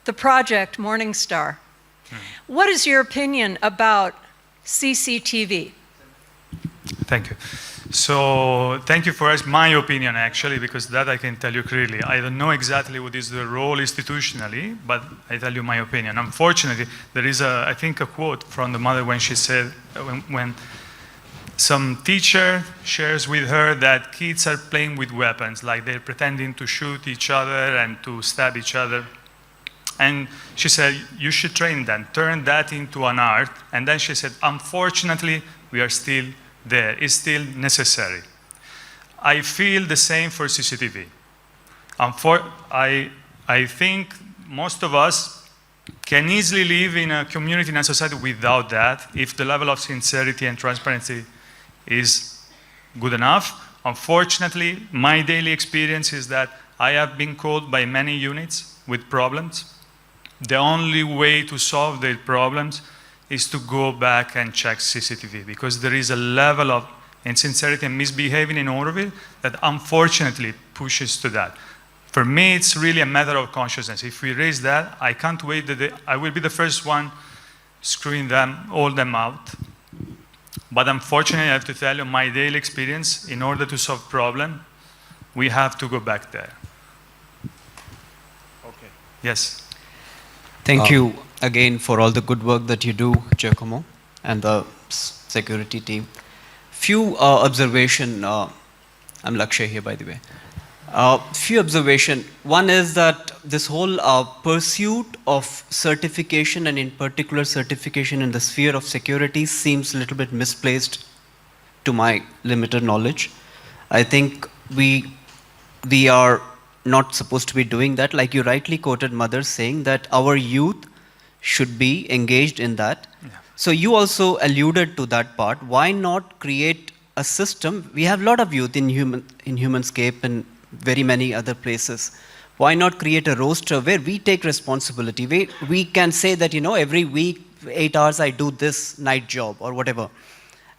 the project Morning Star. What is your opinion about CCTV? Thank you. So thank you for asking my opinion, actually, because that I can tell you clearly. I don't know exactly what is the role institutionally, but I tell you my opinion. Unfortunately, there is, I think, a quote from the mother when she said, when some teacher shares with her that kids are playing with weapons, like they're pretending to shoot each other and to stab each other. And she said, you should train them, turn that into an art. And then she said, unfortunately, we are still there. It's still necessary. I feel the same for CCTV. I think most of us can easily live in a community, in a society without that, if the level of sincerity and transparency is good enough. Unfortunately, my daily experience is that I have been called by many units with problems. The only way to solve their problems is to go back and check CCTV, because there is a level of insincerity and misbehaving in Auroville that unfortunately pushes to that. For me, it's really a matter of consciousness. If we raise that, I can't wait that I will be the first one screwing them, all them out. But unfortunately, I have to tell you, my daily experience, in order to solve problem, we have to go back there. Okay. Yes. Thank you again for all the good work that you do, Giacomo, and the security team. Few observation. I'm Lakshay here, by the way. Few observation. One is that this whole pursuit of certification, and in particular certification in the sphere of security, seems a little bit misplaced to my limited knowledge. I think we are not supposed to be doing that. Like you rightly quoted Mother saying that our youth should be engaged in that. Yeah. So you also alluded to that part. Why not create a system? We have a lot of youth in Humanscape and very many other places. Why not create a roster where we take responsibility? We can say that, every week, 8 hours I do this night job or whatever.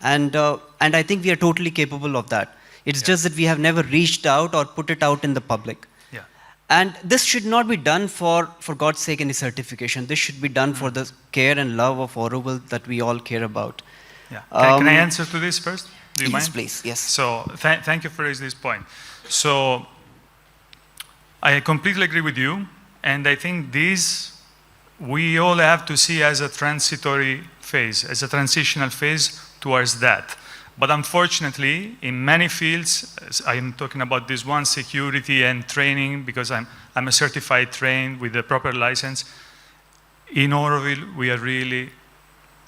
And I think we are totally capable of that. It's just that we have never reached out or put it out in the public. Yeah. And this should not be done for God's sake, any certification. This should be done for the care and love of Auroville that we all care about. Yeah. Can I answer to this first? Do you mind? Please, yes. So thank you for raising this point. So I completely agree with you, and I think this we all have to see as a transitory phase, as a transitional phase towards that. But unfortunately, in many fields, I'm talking about this one, security and training, because I'm a certified trained with the proper license. In Auroville, we are really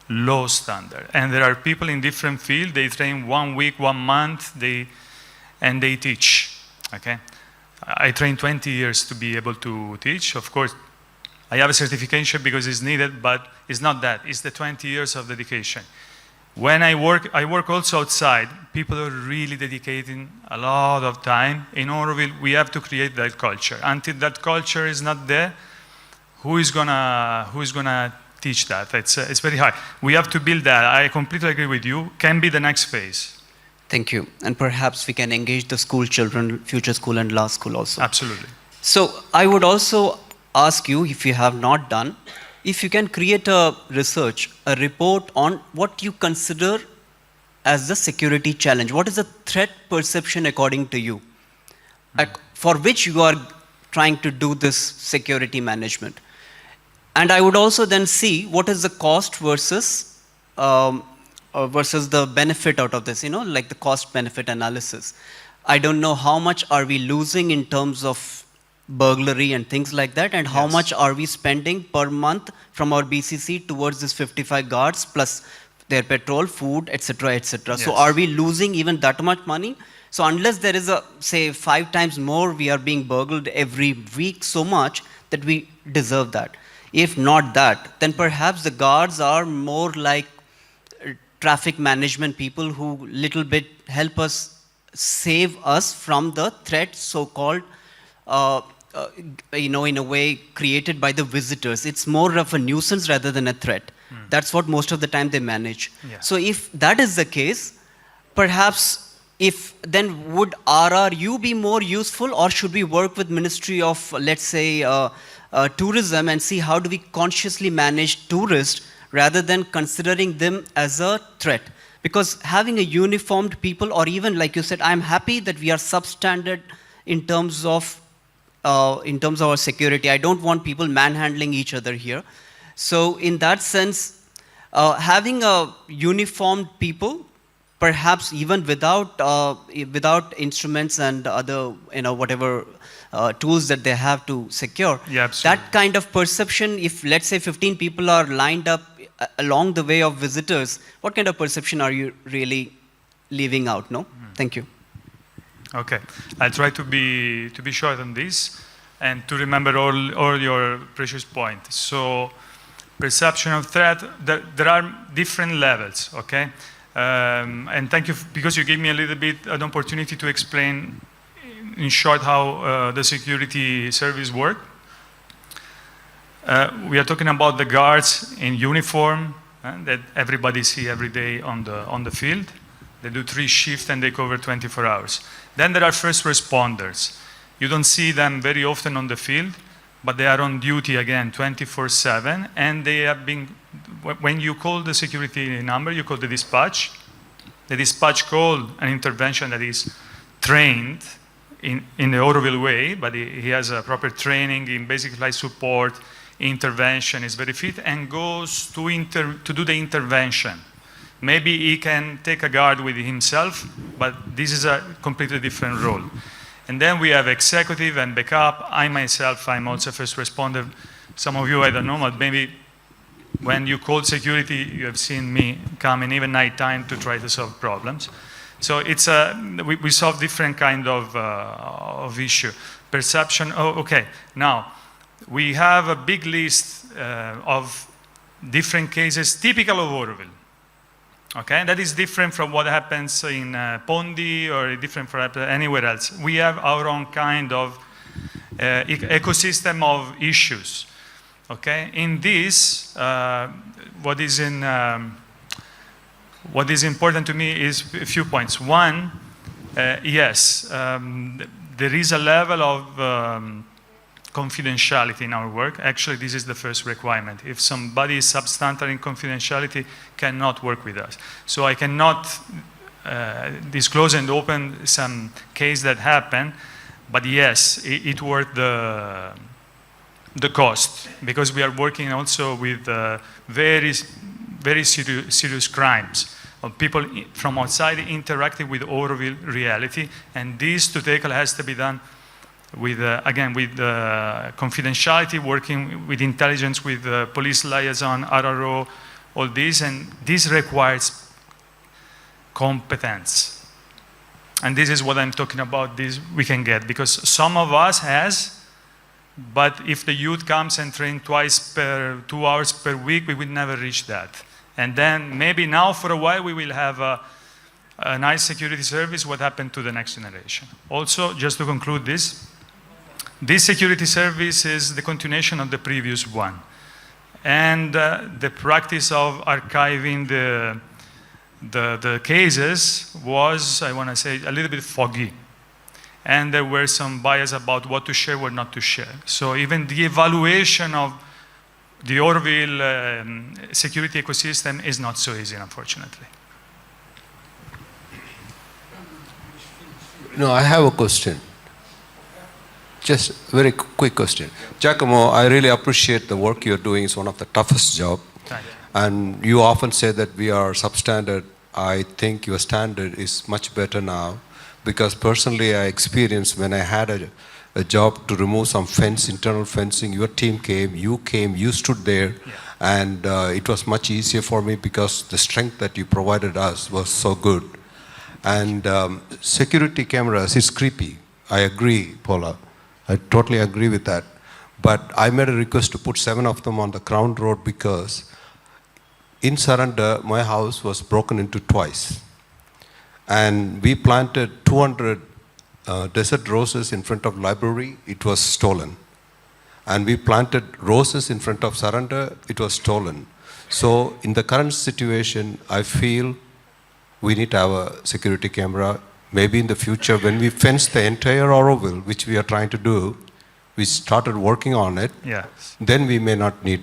low standard. And there are people in different fields, they train 1 week, 1 month, and they teach, okay? I trained 20 years to be able to teach. Of course, I have a certification because it's needed, but it's not that. It's the 20 years of dedication. When I work also outside. People are really dedicating a lot of time. In Auroville, we have to create that culture. Until that culture is not there, who is gonna teach that? It's very hard. We have to build that. I completely agree with you. Can be the next phase. Thank you. And perhaps we can engage the school children, future school and last school also. Absolutely. So I would also ask you, if you have not done, if you can create a research, a report on what you consider as the security challenge. What is the threat perception according to you, for which you are trying to do this security management? And I would also then see what is the cost versus the benefit out of this, like the cost benefit analysis. I don't know how much are we losing in terms of burglary and things like that, and how much are we spending per month from our BCC towards this 55 guards plus their petrol, food, etc., etc. Yes. So are we losing even that much money? So unless there is say 5 times more, we are being burgled every week so much that we deserve that. If not that, then perhaps the guards are more like traffic management people who little bit help us, save us from the threat, so-called, in a way created by the visitors. It's more of a nuisance rather than a threat. That's what most of the time they manage. Yeah. So if that is the case, perhaps then would RRU be more useful, or should we work with Ministry of, let's say, tourism and see how do we consciously manage tourists rather than considering them as a threat? Because having a uniformed people, or even like you said, I'm happy that we are substandard in terms of our security. I don't want people manhandling each other here. So in that sense, having a uniformed people, perhaps even without instruments and other, whatever tools that they have to secure. Yeah, that kind of perception, if let's say 15 people are lined up along the way of visitors, what kind of perception are you really leaving out, no? Thank you. Okay, I'll try to be short on this. and to remember all your precious points. So, perception of threat, there are different levels, okay? And thank you, because you gave me a little bit an opportunity to explain in short how the security service work. We are talking about the guards in uniform that everybody see every day on the field. They do 3 shifts and they cover 24 hours. Then there are first responders. You don't see them very often on the field, but they are on duty again 24/7, and they have been, when you call the security number, you call the dispatch. The dispatch called an intervention that is trained in the Auroville way, but he has a proper training in basic life support, intervention, is very fit, and goes to do the intervention. Maybe he can take a guard with himself, but this is a completely different role. And then we have executive and backup. I myself, I'm also a first responder. Some of you, I don't know, but maybe when you call security, you have seen me come in even nighttime to try to solve problems. So it's we solve different kind of issue. Perception, okay. Now, we have a big list of different cases typical of Auroville. Okay, that is different from what happens in Pondi or different from anywhere else. We have our own kind of ecosystem of issues. Okay, in this, what is important to me is a few points. One, yes, there is a level of confidentiality in our work. Actually, this is the first requirement. If somebody is substandard in confidentiality, cannot work with us. So I cannot disclose and open some case that happened, but yes, it worth the cost, because we are working also with very serious crimes of people from outside interacting with Auroville reality, and this to tackle has to be done with, again, with confidentiality, working with intelligence, with police liaison, RRO, all this, and this requires competence. And this is what I'm talking about, this we can get, because some of us has, but if the youth comes and train 2 hours per week, we will never reach that. And then maybe now for a while we will have a nice security service. What happened to the next generation? Also, just to conclude this security service is the continuation of the previous one. And the practice of archiving the cases was, I want to say, a little bit foggy. And there were some bias about what to share, what not to share. So even the evaluation of the Auroville security ecosystem is not so easy, unfortunately. No, I have a question. Just very quick question. Giacomo, I really appreciate the work you're doing. It's one of the toughest jobs. And you often say that we are substandard. I think your standard is much better now, because personally I experienced when I had a job to remove some fence, internal fencing, your team came, you stood there, and it was much easier for me because the strength that you provided us was so good. And security cameras is creepy. I agree, Paula. I totally agree with that. But I made a request to put 7 of them on the Crown Road because in Surrender, my house was broken into twice. And we planted 200 desert roses in front of library, it was stolen. And we planted roses in front of Surrender, it was stolen. So in the current situation, I feel we need to have a security camera. Maybe in the future, when we fence the entire Auroville, which we are trying to do, we started working on it, then we may not need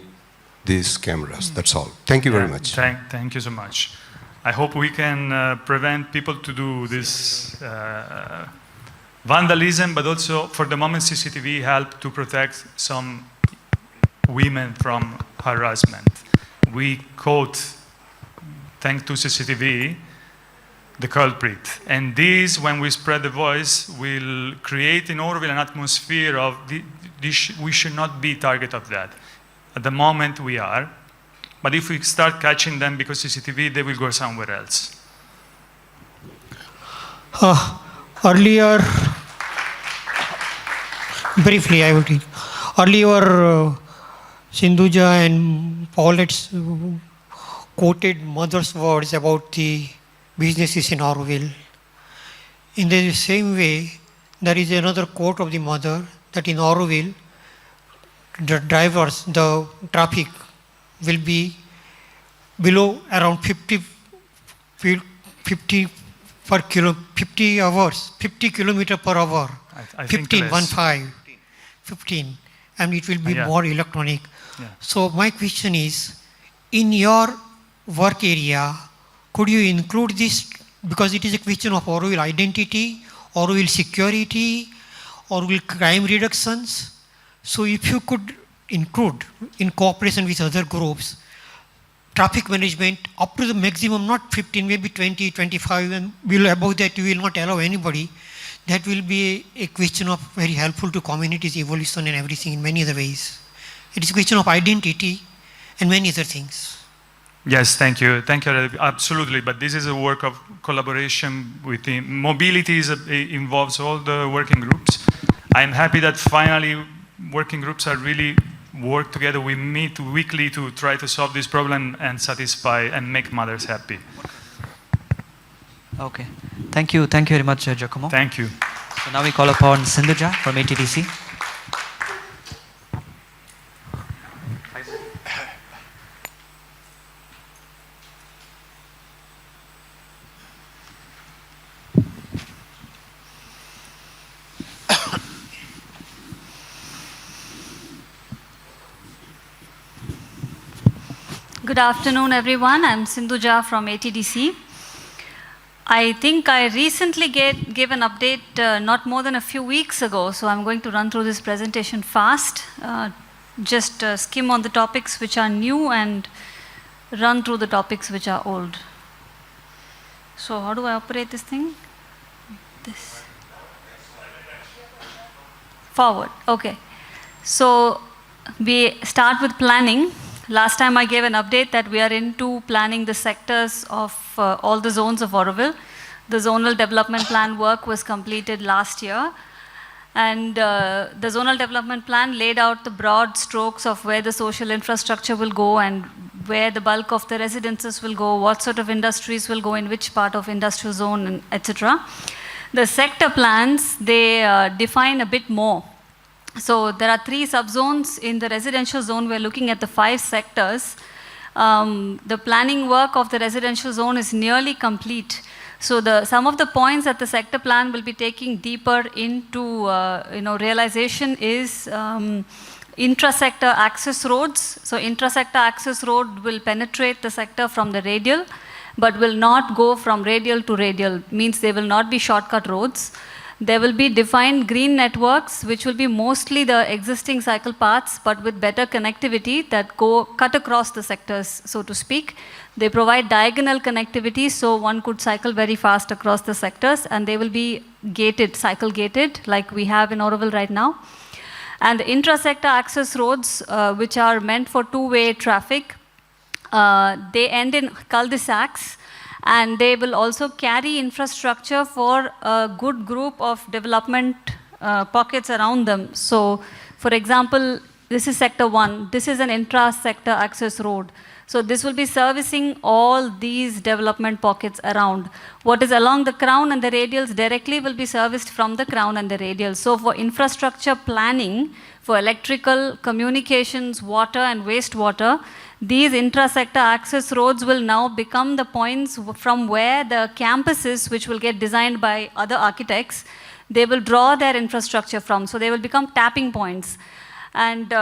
these cameras. That's all. Thank you very much. Thank you so much. I hope we can prevent people to do this vandalism, but also for the moment CCTV help to protect some women from harassment. We caught, thanks to CCTV, the culprit. And this, when we spread the voice, will create in Auroville an atmosphere of we should not be target of that. At the moment we are, but if we start catching them because CCTV, they will go somewhere else. Briefly, I will read. Earlier, Sindhuja and Paul had quoted mother's words about the businesses in Auroville. In the same way, there is another quote of the mother that in Auroville, the drivers, the traffic will be below around 50 kilometer per hour. I think 15, less. 15, and it will be Yeah. more electronic. Yeah. So my question is, in your work area, could you include this, because it is a question of Auroville identity, Auroville security, Auroville crime reductions. So if you could include, in cooperation with other groups, traffic management up to the maximum, not 15, maybe 20, 25, and above that you will not allow anybody. That will be a question of very helpful to communities, evolution and everything in many other ways. It is a question of identity and many other things. Yes, thank you. Thank you, absolutely. But this is a work of collaboration with the mobility involves all the working groups. I'm happy that finally working groups are really work together. We meet weekly to try to solve this problem and satisfy and make mothers happy. Okay. Thank you very much, Giacomo. Thank you. So now we call upon Sindhuja from ATDC. Good afternoon, everyone. I'm Sindhuja from ATDC. I think I recently gave an update not more than a few weeks ago, so I'm going to run through this presentation fast. Just skim on the topics which are new and run through the topics which are old. So how do I operate this thing? This. Forward, okay. So we start with planning. Last time I gave an update that we are into planning the sectors of all the zones of Auroville. The zonal development plan work was completed last year. And the zonal development plan laid out the broad strokes of where the social infrastructure will go and where the bulk of the residences will go, what sort of industries will go in which part of industrial zone, etc. The sector plans, they define a bit more. So there are 3 subzones in the residential zone. We're looking at the 5 sectors. The planning work of the residential zone is nearly complete. So some of the points that the sector plan will be taking deeper into realization is intra-sector access roads. So intra-sector access road will penetrate the sector from the radial, but will not go from radial to radial, means they will not be shortcut roads. There will be defined green networks, which will be mostly the existing cycle paths, but with better connectivity that cut across the sectors, so to speak. They provide diagonal connectivity, so one could cycle very fast across the sectors, and they will be gated, cycle gated, like we have in Auroville right now. And the intra-sector access roads, which are meant for two-way traffic, they end in cul-de-sacs, and they will also carry infrastructure for a good group of development pockets around them. So, for example, this is Sector 1. This is an intra-sector access road. So this will be servicing all these development pockets around. What is along the crown and the radials directly will be serviced from the crown and the radials. So for infrastructure planning, for electrical, communications, water and wastewater, these intra-sector access roads will now become the points from where the campuses, which will get designed by other architects, they will draw their infrastructure from. So they will become tapping points. And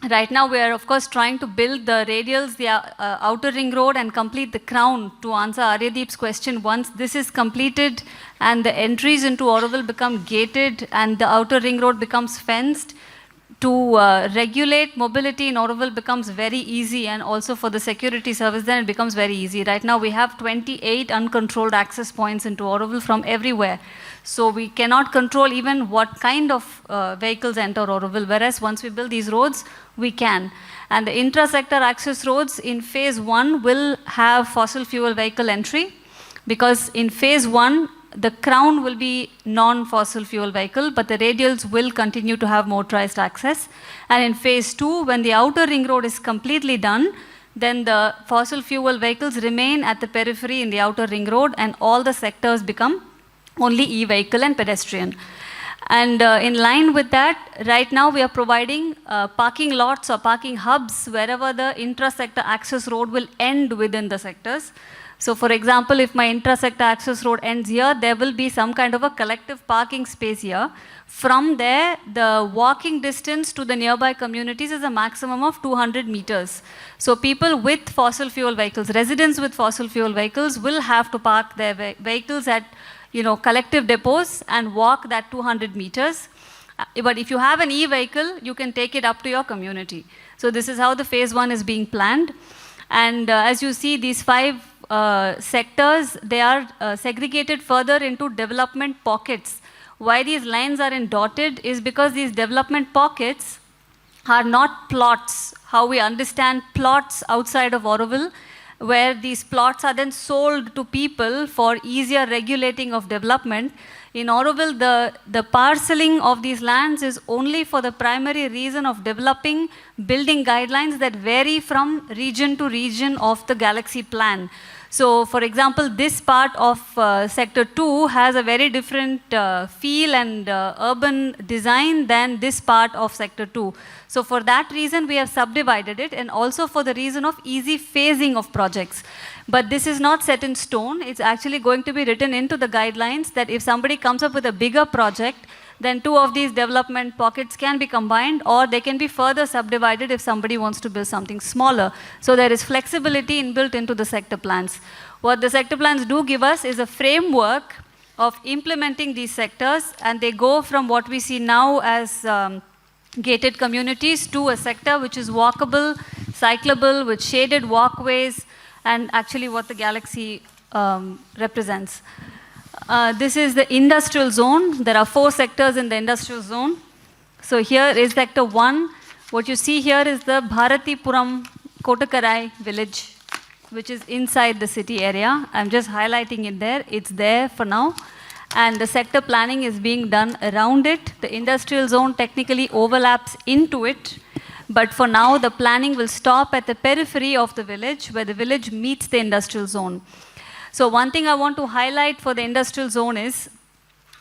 right now we are, of course, trying to build the radials, the outer ring road, and complete the crown to answer Aryadeep's question. Once this is completed and the entries into Auroville become gated and the outer ring road becomes fenced, to regulate mobility in Auroville becomes very easy, and also for the security service, then it becomes very easy. Right now we have 28 uncontrolled access points into Auroville from everywhere. So we cannot control even what kind of vehicles enter Auroville, whereas once we build these roads, we can. And the intra-sector access roads in phase 1 will have fossil fuel vehicle entry, because in phase 1, the crown will be non-fossil fuel vehicle, but the radials will continue to have motorized access. And in phase 2, when the outer ring road is completely done, then the fossil fuel vehicles remain at the periphery in the outer ring road, and all the sectors become only e-vehicle and pedestrian. And in line with that, right now we are providing parking lots or parking hubs wherever the intra-sector access road will end within the sectors. So for example, if my intra-sector access road ends here, there will be some kind of a collective parking space here. From there, the walking distance to the nearby communities is a maximum of 200 meters. So people with fossil fuel vehicles, residents with fossil fuel vehicles will have to park their vehicles at collective depots and walk that 200 meters. But if you have an e-vehicle, you can take it up to your community. So this is how the phase 1 is being planned. And as you see, these 5 sectors, they are segregated further into development pockets. Why these lines are in dotted is because these development pockets are not plots, how we understand plots outside of Auroville, where these plots are then sold to people for easier regulating of development. In Auroville, the parceling of these lands is only for the primary reason of developing building guidelines that vary from region to region of the Galaxy plan. So, for example, this part of Sector 2 has a very different feel and urban design than this part of Sector 2. So, for that reason, we have subdivided it, and also for the reason of easy phasing of projects. But this is not set in stone. It's actually going to be written into the guidelines that if somebody comes up with a bigger project, then 2 of these development pockets can be combined, or they can be further subdivided if somebody wants to build something smaller. So there is flexibility inbuilt into the sector plans. What the sector plans do give us is a framework of implementing these sectors, and they go from what we see now as gated communities to a sector which is walkable, cyclable, with shaded walkways, and actually what the Galaxy represents. This is the industrial zone. There are 4 sectors in the industrial zone. So here is sector 1. What you see here is the Bharatipuram Kotakarai village, which is inside the city area. I'm just highlighting it there. It's there for now. And the sector planning is being done around it. The industrial zone technically overlaps into it. But for now, the planning will stop at the periphery of the village, where the village meets the industrial zone. So one thing I want to highlight for the industrial zone is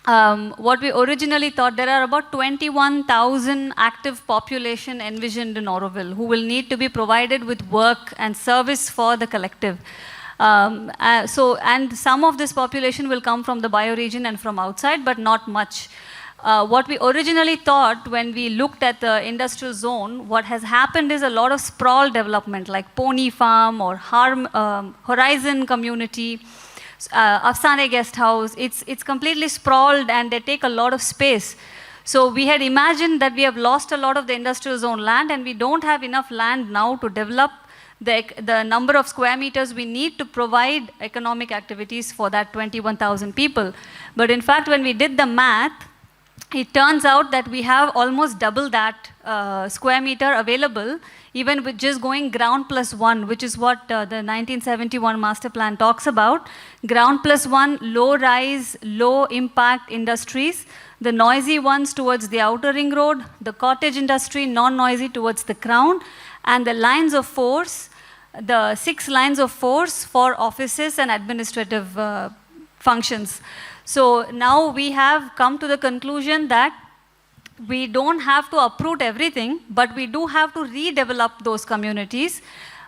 what we originally thought. There are about 21,000 active population envisioned in Auroville who will need to be provided with work and service for the collective. And some of this population will come from the bioregion and from outside, but not much. What we originally thought when we looked at the industrial zone, what has happened is a lot of sprawl development, like Pony Farm or Horizon Community, Afsane Guest House. It's completely sprawled and they take a lot of space. So we had imagined that we have lost a lot of the industrial zone land, and we don't have enough land now to develop the number of square meters we need to provide economic activities for that 21,000 people. But in fact, when we did the math, it turns out that we have almost double that square meter available, even with just going ground plus 1, which is what the 1971 master plan talks about. Ground plus 1, low rise, low impact industries, the noisy ones towards the outer ring road, the cottage industry, non-noisy towards the crown, and the lines of force, the 6 lines of force for offices and administrative functions. So now we have come to the conclusion that we don't have to uproot everything, but we do have to redevelop those communities.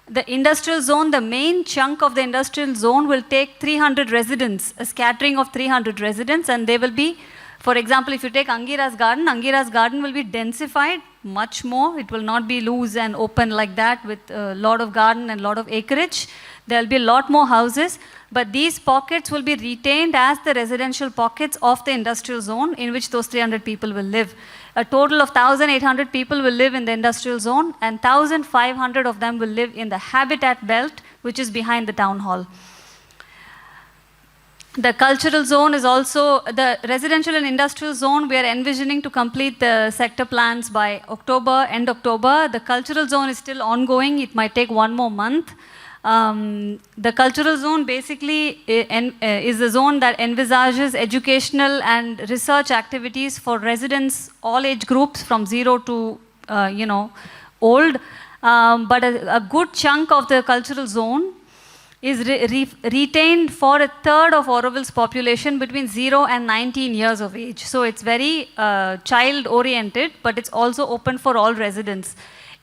The industrial zone, the main chunk of the industrial zone will take 300 residents, a scattering of 300 residents, and they will be, for example, if you take Angira's garden will be densified much more. It will not be loose and open like that with a lot of garden and a lot of acreage. There will be a lot more houses, but these pockets will be retained as the residential pockets of the industrial zone in which those 300 people will live. A total of 1,800 people will live in the industrial zone, and 1,500 of them will live in the habitat belt, which is behind the town hall. The cultural zone is also, the residential and industrial zone, we are envisioning to complete the sector plans by October, end October. The cultural zone is still ongoing. It might take 1 more month. The cultural zone basically is the zone that envisages educational and research activities for residents, all age groups from 0 to old. But a good chunk of the cultural zone is retained for a third of Auroville's population between 0 and 19 years of age. So it's very child-oriented, but it's also open for all residents.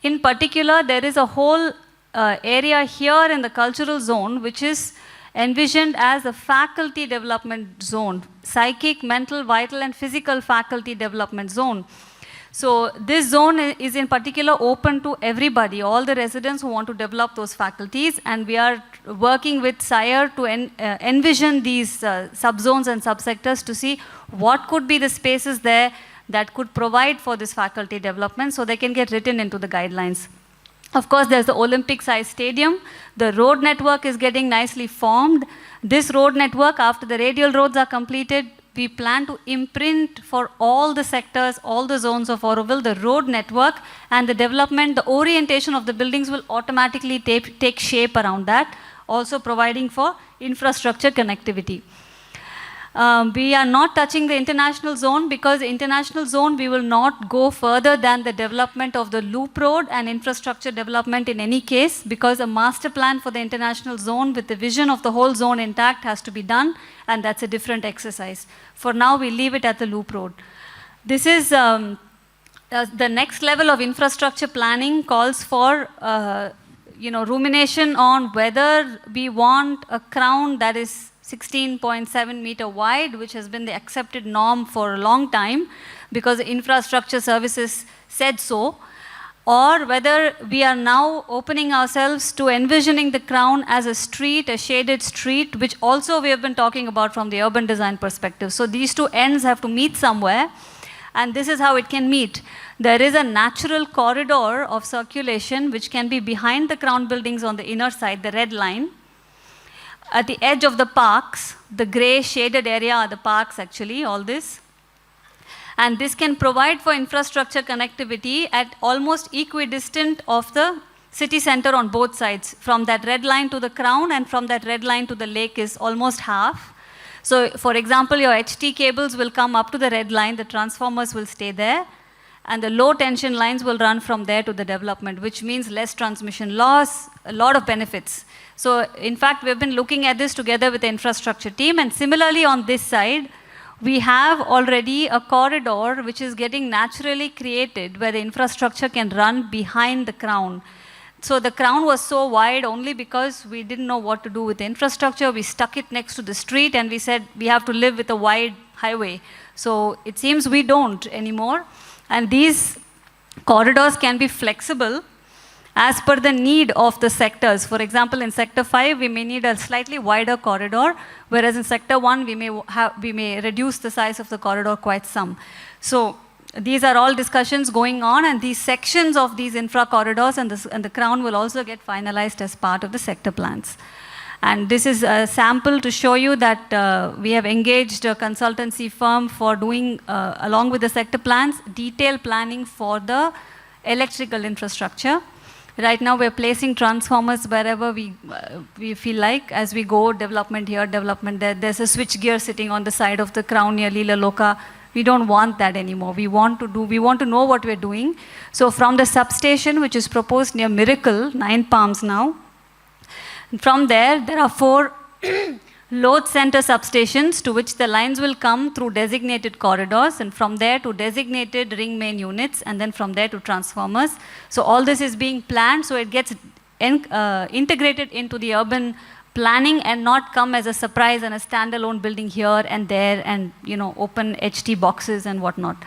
In particular, there is a whole area here in the cultural zone which is envisioned as a faculty development zone, psychic, mental, vital and physical faculty development zone. So this zone is in particular open to everybody, all the residents who want to develop those faculties, and we are working with SIRE to envision these subzones and subsectors to see what could be the spaces there that could provide for this faculty development so they can get written into the guidelines. Of course, there's the Olympic-sized stadium. The road network is getting nicely formed. This road network, after the radial roads are completed, we plan to imprint for all the sectors, all the zones of Auroville, the road network and the development, the orientation of the buildings will automatically take shape around that, also providing for infrastructure connectivity. We are not touching the international zone because the international zone we will not go further than the development of the loop road and infrastructure development in any case, because a master plan for the international zone with the vision of the whole zone intact has to be done, and that's a different exercise. For now, we leave it at the loop road. This is the next level of infrastructure planning calls for rumination on whether we want a crown that is 16.7 meter wide, which has been the accepted norm for a long time because infrastructure services said so, or whether we are now opening ourselves to envisioning the crown as a street, a shaded street, which also we have been talking about from the urban design perspective. So these two ends have to meet somewhere, and this is how it can meet. There is a natural corridor of circulation which can be behind the crown buildings on the inner side, the red line. At the edge of the parks, the gray shaded area are the parks actually, all this. And this can provide for infrastructure connectivity at almost equidistant of the city center on both sides. From that red line to the crown and from that red line to the lake is almost half. So for example, your HT cables will come up to the red line, the transformers will stay there, and the low tension lines will run from there to the development, which means less transmission loss, a lot of benefits. So in fact, we've been looking at this together with the infrastructure team, and similarly on this side, we have already a corridor which is getting naturally created where the infrastructure can run behind the crown. So the crown was so wide only because we didn't know what to do with the infrastructure. We stuck it next to the street and we said we have to live with a wide highway. So it seems we don't anymore. And these corridors can be flexible as per the need of the sectors. For example, in Sector 5, we may need a slightly wider corridor, whereas in Sector 1, we may reduce the size of the corridor quite some. So these are all discussions going on, and these sections of these infra corridors and the crown will also get finalized as part of the sector plans. And this is a sample to show you that we have engaged a consultancy firm for doing, along with the sector plans, detailed planning for the electrical infrastructure. Right now, we're placing transformers wherever we feel like. As we go, development here, development there. There's a switch gear sitting on the side of the crown near Leela Loka. We don't want that anymore. We want to know what we're doing. So from the substation, which is proposed near Miracle, 9 Palms now, from there are 4 load center substations to which the lines will come through designated corridors, and from there to designated ring main units, and then from there to transformers. So all this is being planned so it gets integrated into the urban planning and not come as a surprise and a standalone building here and there and open HT boxes and whatnot.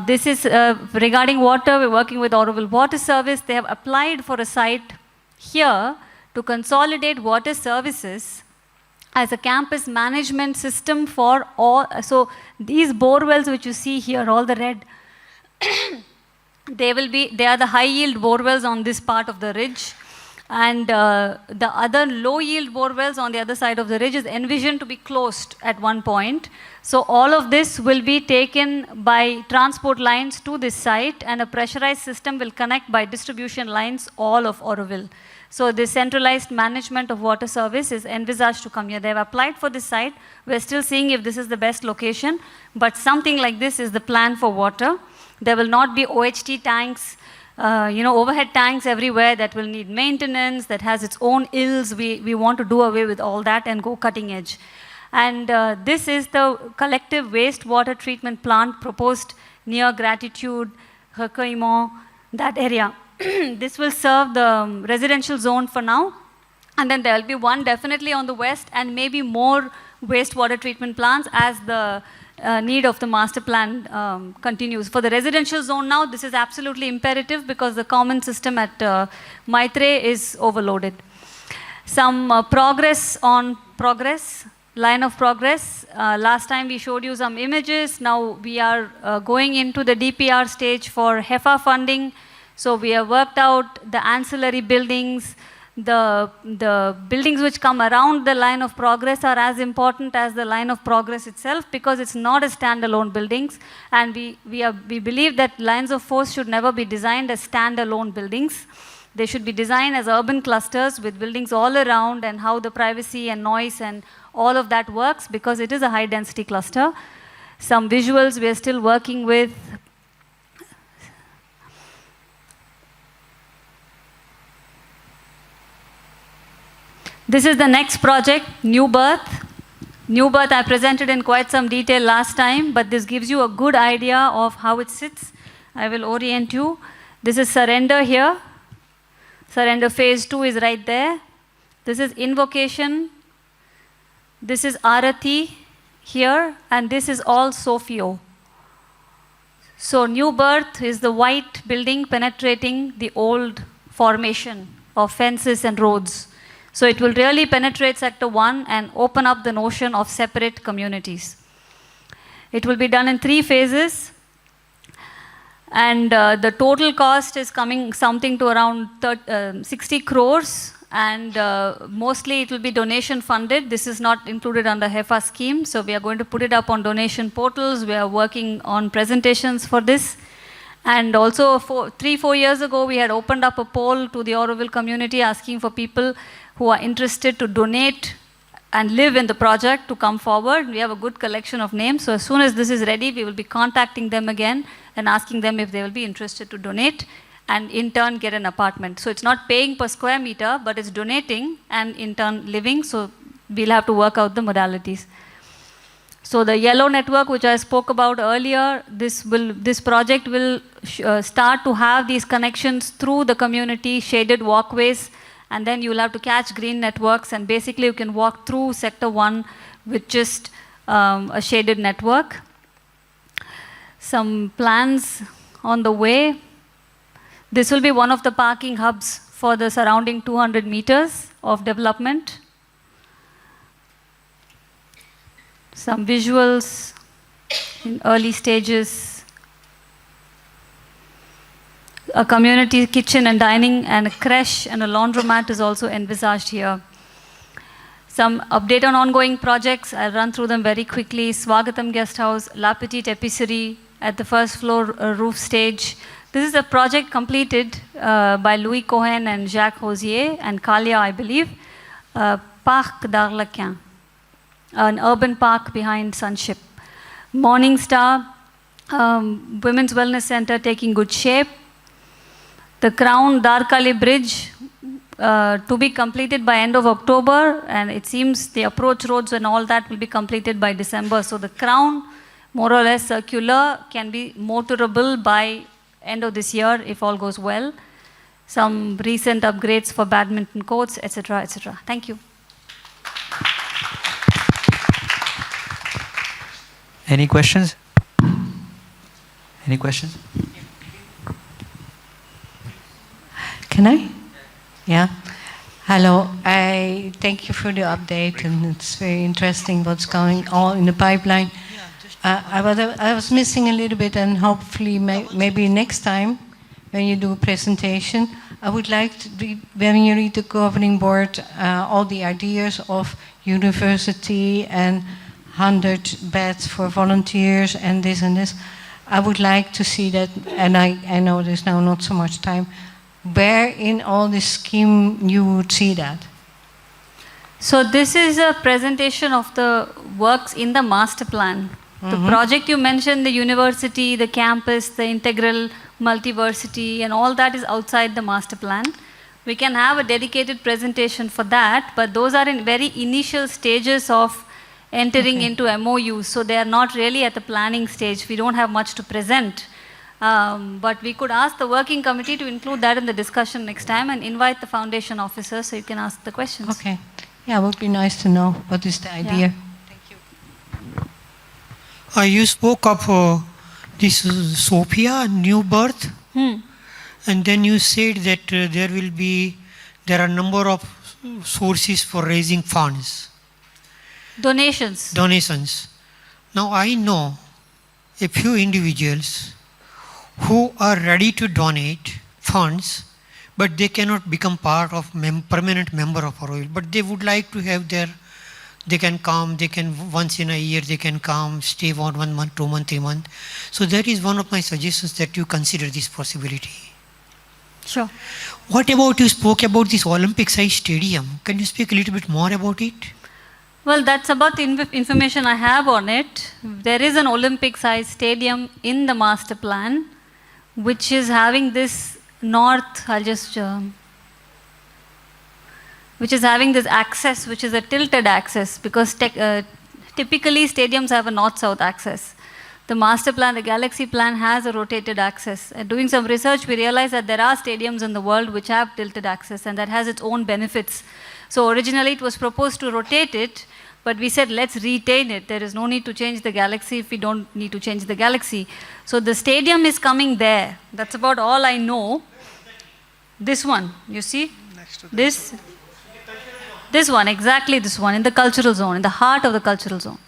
This is regarding water. We're working with Auroville Water Service. They have applied for a site here to consolidate water services as a campus management system for all. So these bore wells which you see here, all the red, they are the high yield bore wells on this part of the ridge. And the other low yield bore wells on the other side of the ridge is envisioned to be closed at one point. So all of this will be taken by transport lines to this site, and a pressurized system will connect by distribution lines all of Auroville. So this centralized management of water service is envisaged to come here. They have applied for this site. We're still seeing if this is the best location, but something like this is the plan for water. There will not be OHT tanks, overhead tanks everywhere that will need maintenance, that has its own ills. We want to do away with all that and go cutting edge. And this is the collective wastewater treatment plant proposed near Gratitude, Recueillement, that area. This will serve the residential zone for now. And then there will be one definitely on the west and maybe more wastewater treatment plants as the need of the master plan continues. For the residential zone now, this is absolutely imperative because the common system at Maitre is overloaded. Some line of progress. Last time we showed you some images. Now we are going into the DPR stage for HEFA funding. So we have worked out the ancillary buildings. The buildings which come around the line of progress are as important as the line of progress itself because it's not a standalone buildings. And we believe that lines of force should never be designed as standalone buildings. They should be designed as urban clusters with buildings all around and how the privacy and noise and all of that works because it is a high density cluster. Some visuals we are still working with. This is the next project, New Birth. New Birth I presented in quite some detail last time, but this gives you a good idea of how it sits. I will orient you. This is Surrender here. Surrender phase 2 is right there. This is Invocation. This is Arati here, and this is all Sophio. So New Birth is the white building penetrating the old formation of fences and roads. So it will really penetrate Sector 1 and open up the notion of separate communities. It will be done in 3 phases. And the total cost is coming something to around 60 crores. And mostly it will be donation funded. This is not included under HEFA scheme. So we are going to put it up on donation portals. We are working on presentations for this. And also 3-4 years ago, we had opened up a poll to the Auroville community asking for people who are interested to donate and live in the project to come forward. We have a good collection of names. So as soon as this is ready, we will be contacting them again and asking them if they will be interested to donate and in turn get an apartment. So it's not paying per square meter, but it's donating and in turn living. So we'll have to work out the modalities. So the yellow network, which I spoke about earlier, this project will start to have these connections through the community, shaded walkways, and then you'll have to catch green networks, and basically you can walk through Sector 1 with just a shaded network. Some plans on the way. This will be one of the parking hubs for the surrounding 200 meters of development. Some visuals in early stages. A community kitchen and dining and a creche and a laundromat is also envisaged here. Some update on ongoing projects. I'll run through them very quickly. Swagatam Guest House, La Petite Épicerie at the first floor roof stage. This is a project completed by Louis Cohen and Jacques Rosier and Kalia, I believe. Parc d'Arlequin, an urban park behind Sunship. Morning Star, Women's Wellness Center taking good shape. The Crown Darkali Bridge to be completed by end of October, and it seems the approach roads and all that will be completed by December. So the Crown, more or less circular, can be motorable by end of this year if all goes well. Some recent upgrades for badminton courts, etc., etc. Thank you. Any questions? Any questions? Can I? Yeah. Hello. I thank you for the update, and it's very interesting what's going on in the pipeline. I was missing a little bit, and hopefully maybe next time when you do a presentation, I would like to read, when you read the governing board, all the ideas of university and 100 beds for volunteers and this and this. I would like to see that, and I know there's now not so much time, where in all this scheme you would see that? So this is a presentation of the works in the master plan. The project you mentioned, the university, the campus, the integral multiversity, and all that is outside the master plan. We can have a dedicated presentation for that, but those are in very initial stages of entering into MOUs, so they are not really at the planning stage. We don't have much to present. But we could ask the working committee to include that in the discussion next time and invite the foundation officers so you can ask the questions. Okay. Yeah, it would be nice to know what is the idea. You spoke of this Sophia, new birth, and then you said that there are a number of sources for raising funds. Donations. Donations. Now I know a few individuals who are ready to donate funds, but they cannot become part of permanent member of Auroville. But they would like to have they can come, they can once in a year, they can come, stay 1 month, 2 months, 3 months. So that is one of my suggestions, that you consider this possibility. Sure. What about, you spoke about this Olympic size stadium. Can you speak a little bit more about it? Well, that's about the information I have on it. There is an Olympic size stadium in the master plan, which is having this which is having this access, which is a tilted access, because typically stadiums have a north-south access. The master plan, the Galaxy plan, has a rotated access. Doing some research, we realized that there are stadiums in the world which have tilted access, and that has its own benefits. So originally it was proposed to rotate it, but we said let's retain it. There is no need to change the Galaxy if we don't need to change the Galaxy. So the stadium is coming there. That's about all I know. This one, you see? This one, exactly this one, in the cultural zone, in the heart of the cultural zone.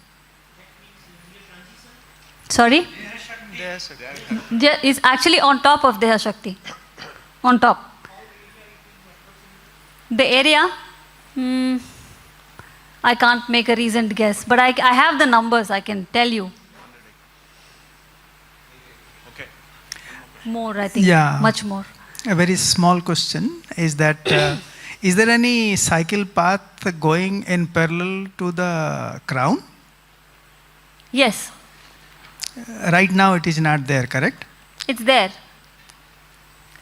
Sorry? It's actually on top of Deha Shakti. On top. The area? I can't make a reasoned guess, but I have the numbers, I can tell you. Okay. More, I think. Yeah. Much more. A very small question is that, is there any cycle path going in parallel to the crown? Yes. Right now it is not there, correct? It's there.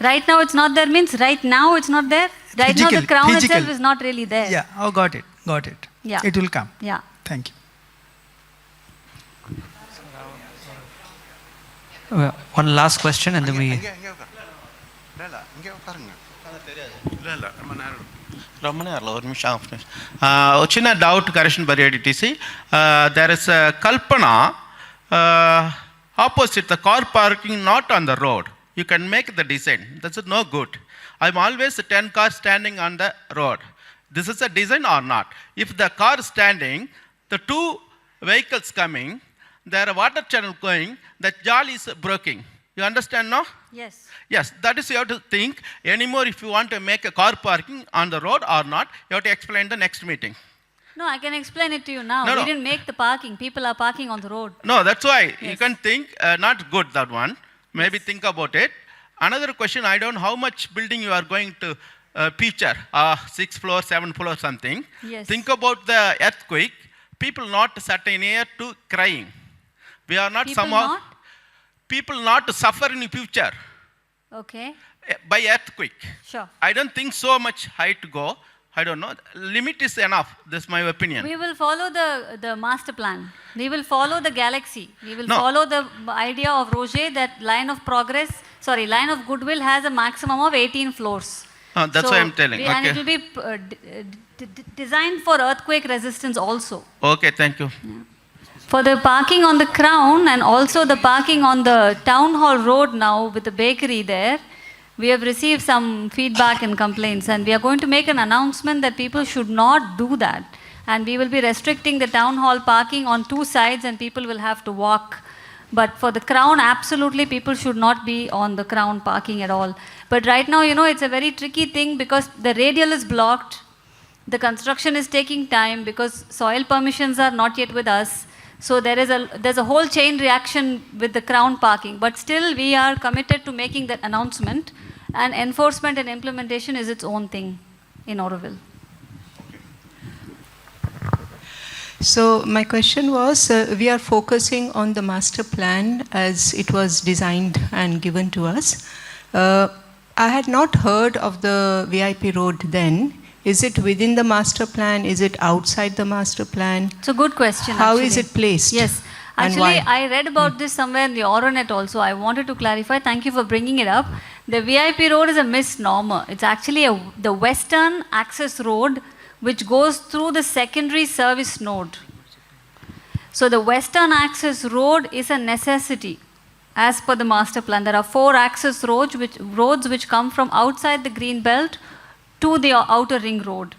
Right now it's not there means right now it's not there? Right now the crown itself is not really there. Yeah, oh, got it. Yeah. It will come. Yeah. Thank you. One last question and then we... China doubt correction by ATDC. There is a Kalpana opposite the car parking, not on the road. You can make the design. That's no good. I'm always 10 cars standing on the road. This is a design or not? If the car standing, the 2 vehicles coming, there are water channel going, the jal is broken. You understand now? Yes. Yes, that is you have to think anymore if you want to make a car parking on the road or not, you have to explain the next meeting. No, I can explain it to you now. No, we didn't make the parking. People are parking on the road. No, that's why you can think, not good that one. Maybe think about it. Another question, I don't know how much building you are going to feature, 6th floor, 7th floor, something. Yes. Think about the earthquake. People not sat in here to crying. We are not people not suffer in the future. Okay. By earthquake. Sure. I don't think so much high to go. I don't know. Limit is enough. That's my opinion. We will follow the master plan. We will follow the Galaxy. We will follow the idea of Roger that line of goodwill has a maximum of 18 floors. That's why I'm telling. And it will be designed for earthquake resistance also. Okay, thank you. Yeah. For the parking on the crown and also the parking on the town hall road now with the bakery there, we have received some feedback and complaints, and we are going to make an announcement that people should not do that. And we will be restricting the town hall parking on 2 sides, and people will have to walk. But for the crown, absolutely people should not be on the crown parking at all. But right now, it's a very tricky thing because the radial is blocked. The construction is taking time because soil permissions are not yet with us. So there's a whole chain reaction with the crown parking. But still, we are committed to making that announcement. and enforcement and implementation is its own thing in Auroville. So my question was, we are focusing on the master plan as it was designed and given to us. I had not heard of the VIP road then. Is it within the master plan? Is it outside the master plan? It's a good question. How is it placed? Yes. And Actually, why? I read about this somewhere in the Auronet also. I wanted to clarify. Thank you for bringing it up. The VIP road is a misnomer. It's actually the western access road which goes through the secondary service node. So the western access road is a necessity as per the master plan. There are 4 access roads which come from outside the green belt to the outer ring road.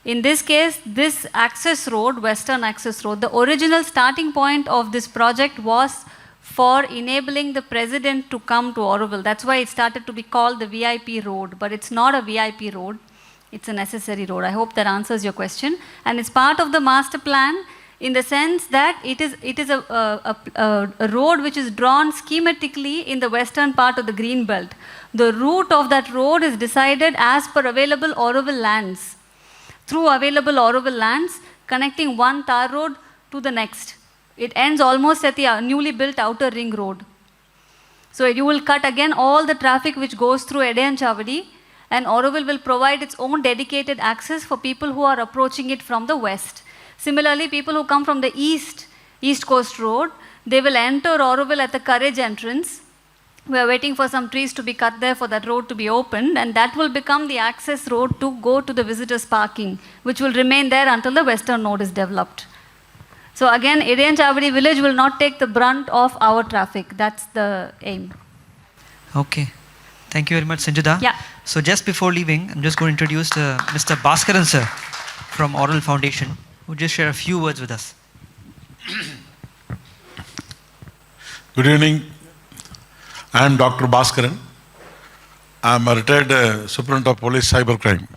In this case, this access road, western access road, the original starting point of this project was for enabling the president to come to Auroville. That's why it started to be called the VIP road, but it's not a VIP road. It's a necessary road. I hope that answers your question. And it's part of the master plan in the sense that it is a road which is drawn schematically in the western part of the green belt. The route of that road is decided as per available Auroville lands. Through available Auroville lands, connecting one tar road to the next. It ends almost at the newly built outer ring road. So you will cut again all the traffic which goes through Edayan Chavadi, and Auroville will provide its own dedicated access for people who are approaching it from the west. Similarly, people who come from the east coast road, they will enter Auroville at the Courage entrance. We are waiting for some trees to be cut there for that road to be opened, and that will become the access road to go to the visitors' parking, which will remain there until the western node is developed. So again, Edayan Chavadi village will not take the brunt of our traffic. That's the aim. Okay. Thank you very much, Sanjida. Yeah. So just before leaving, I'm just going to introduce Mr. Bhaskaran sir from Auroville Foundation, who just share a few words with us. Good evening. I am Dr. Bhaskaran. I am a retired Superintendent of Police Cybercrime.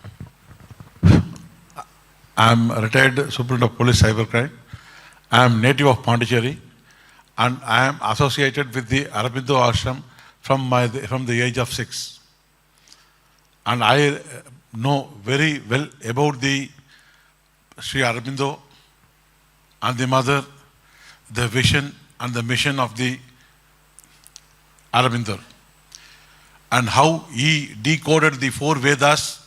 I am native of Pondicherry, and I am associated with the Aurobindo Ashram from the age of 6. And I know very well about the Sri Aurobindo and the mother, the vision and the mission of the Aurobindo, and how he decoded the 4 Vedas,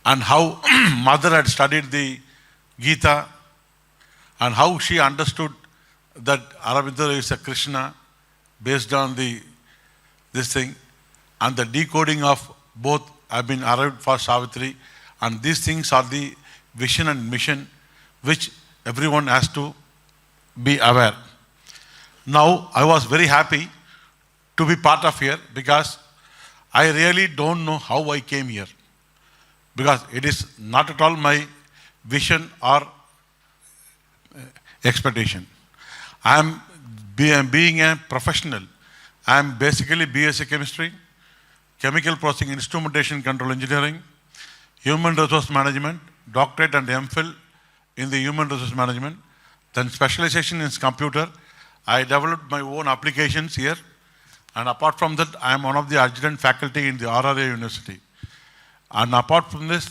and how mother had studied the Gita, and how she understood that Aurobindo is a Krishna based on this thing, and the decoding of both have been arrived for Savitri, and these things are the vision and mission which everyone has to be aware. Now, I was very happy to be part of here because I really don't know how I came here, because it is not at all my vision or expectation. I am being a professional. I am basically BSc Chemistry, Chemical Processing Instrumentation Control Engineering, Human Resource Management, Doctorate and MPhil in the Human Resource Management, then specialization in computer. I developed my own applications here, and apart from that, I am one of the adjunct faculty in the RRA University. And apart from this,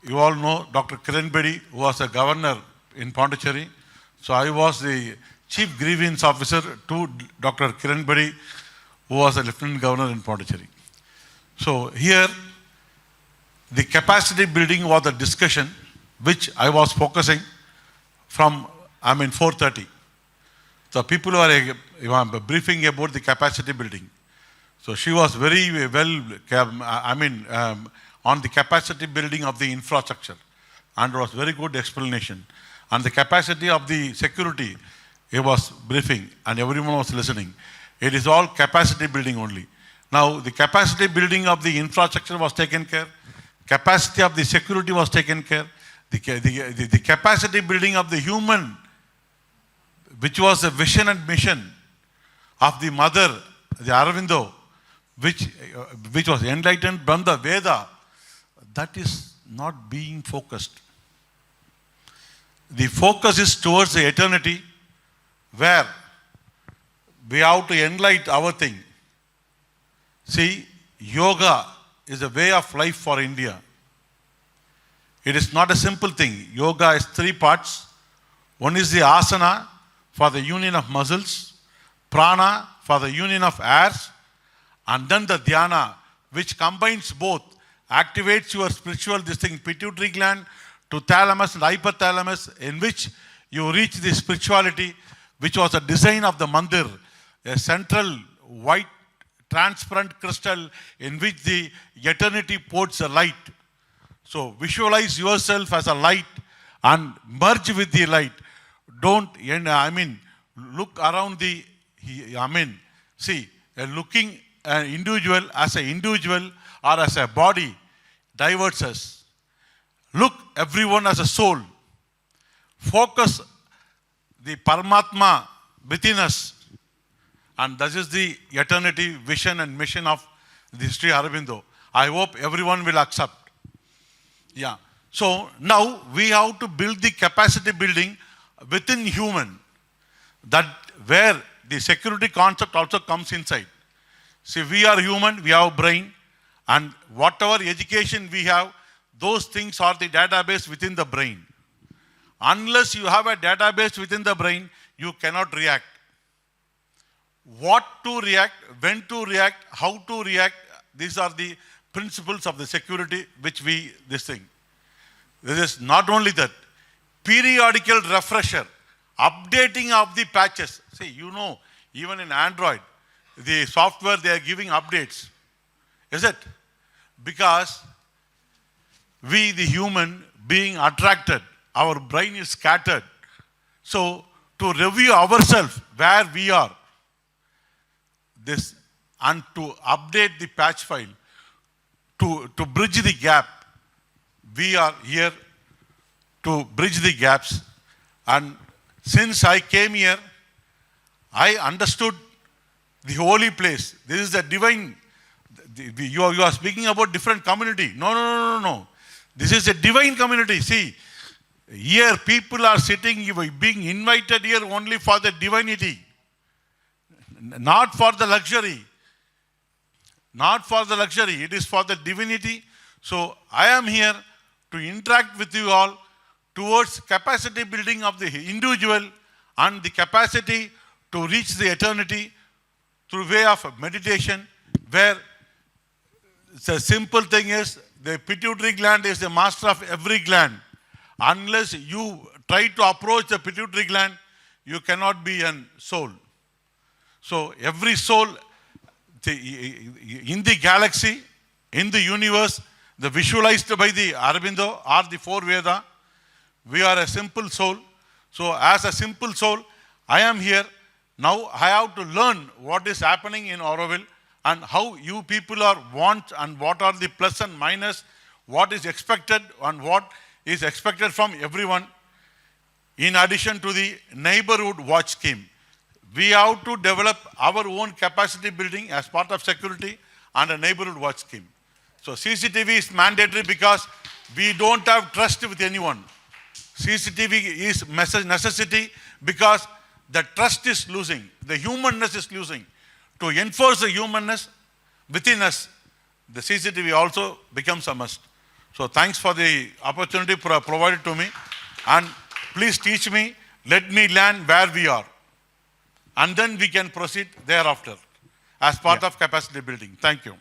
you all know Dr. Kiran Bedi, who was a governor in Pondicherry. So I was the Chief Grievance Officer to Dr. Kiran Bedi, who was a Lieutenant Governor in Pondicherry. So here, the capacity building was the discussion which I was focusing from, 4:30. So people were briefing about the capacity building. So she was very well, on the capacity building of the infrastructure, and it was very good explanation. And the capacity of the security, it was briefing, and everyone was listening. It is all capacity building only. Now, the capacity building of the infrastructure was taken care, capacity of the security was taken care, the capacity building of the human, which was the vision and mission of the mother, the Aurobindo, which was enlightened from the Veda, that is not being focused. The focus is towards the eternity, where we have to enlighten our thing. See, yoga is a way of life for India. It is not a simple thing. Yoga is 3 parts. One is the asana for the union of muscles, prana for the union of airs, and then the dhyana, which combines both, activates your spiritual pituitary gland to thalamus and hypothalamus, in which you reach the spirituality, which was a design of the mandir, a central white transparent crystal in which the eternity pours a light. So visualize yourself as a light and merge with the light. Don't, look around looking an individual as an individual or as a body diverts us. Look everyone as a soul. Focus the Paramatma within us. And this is the eternity vision and mission of the Sri Aurobindo. I hope everyone will accept. Yeah. So now we have to build the capacity building within human. That where the security concept also comes inside. See, we are human, we have brain, and whatever education we have, those things are the database within the brain. Unless you have a database within the brain, you cannot react. What to react, when to react, how to react, these are the principles of the security which this thing. This is not only that, periodical refresher, updating of the patches. See, even in Android, the software they are giving updates. Is it? Because we, the human, being attracted, our brain is scattered. So, to review ourselves, where we are, and to update the patch file, to bridge the gap, we are here to bridge the gaps. And since I came here, I understood the holy place. This is the divine. You are speaking about different community. No. This is a divine community. See, here people are sitting, being invited here only for the divinity. Not for the luxury. Not for the luxury. It is for the divinity. So I am here to interact with you all towards capacity building of the individual and the capacity to reach the eternity through way of meditation, where the simple thing is the pituitary gland is the master of every gland. Unless you try to approach the pituitary gland, you cannot be a soul. So every soul in the galaxy, in the universe, the visualized by the Aurobindo or the 4 Veda, we are a simple soul. So as a simple soul, I am here. Now I have to learn what is happening in Auroville and how you people want and what are the plus and minus, what is expected and what is expected from everyone. In addition to the neighborhood watch scheme, we have to develop our own capacity building as part of security and a neighborhood watch scheme. So CCTV is mandatory because we don't have trust with anyone. CCTV is necessity because the trust is losing, the humanness is losing. To enforce the humanness within us, the CCTV also becomes a must. So thanks for the opportunity provided to me, and please teach me, let me learn where we are. And then we can proceed thereafter as part of capacity building. Thank you.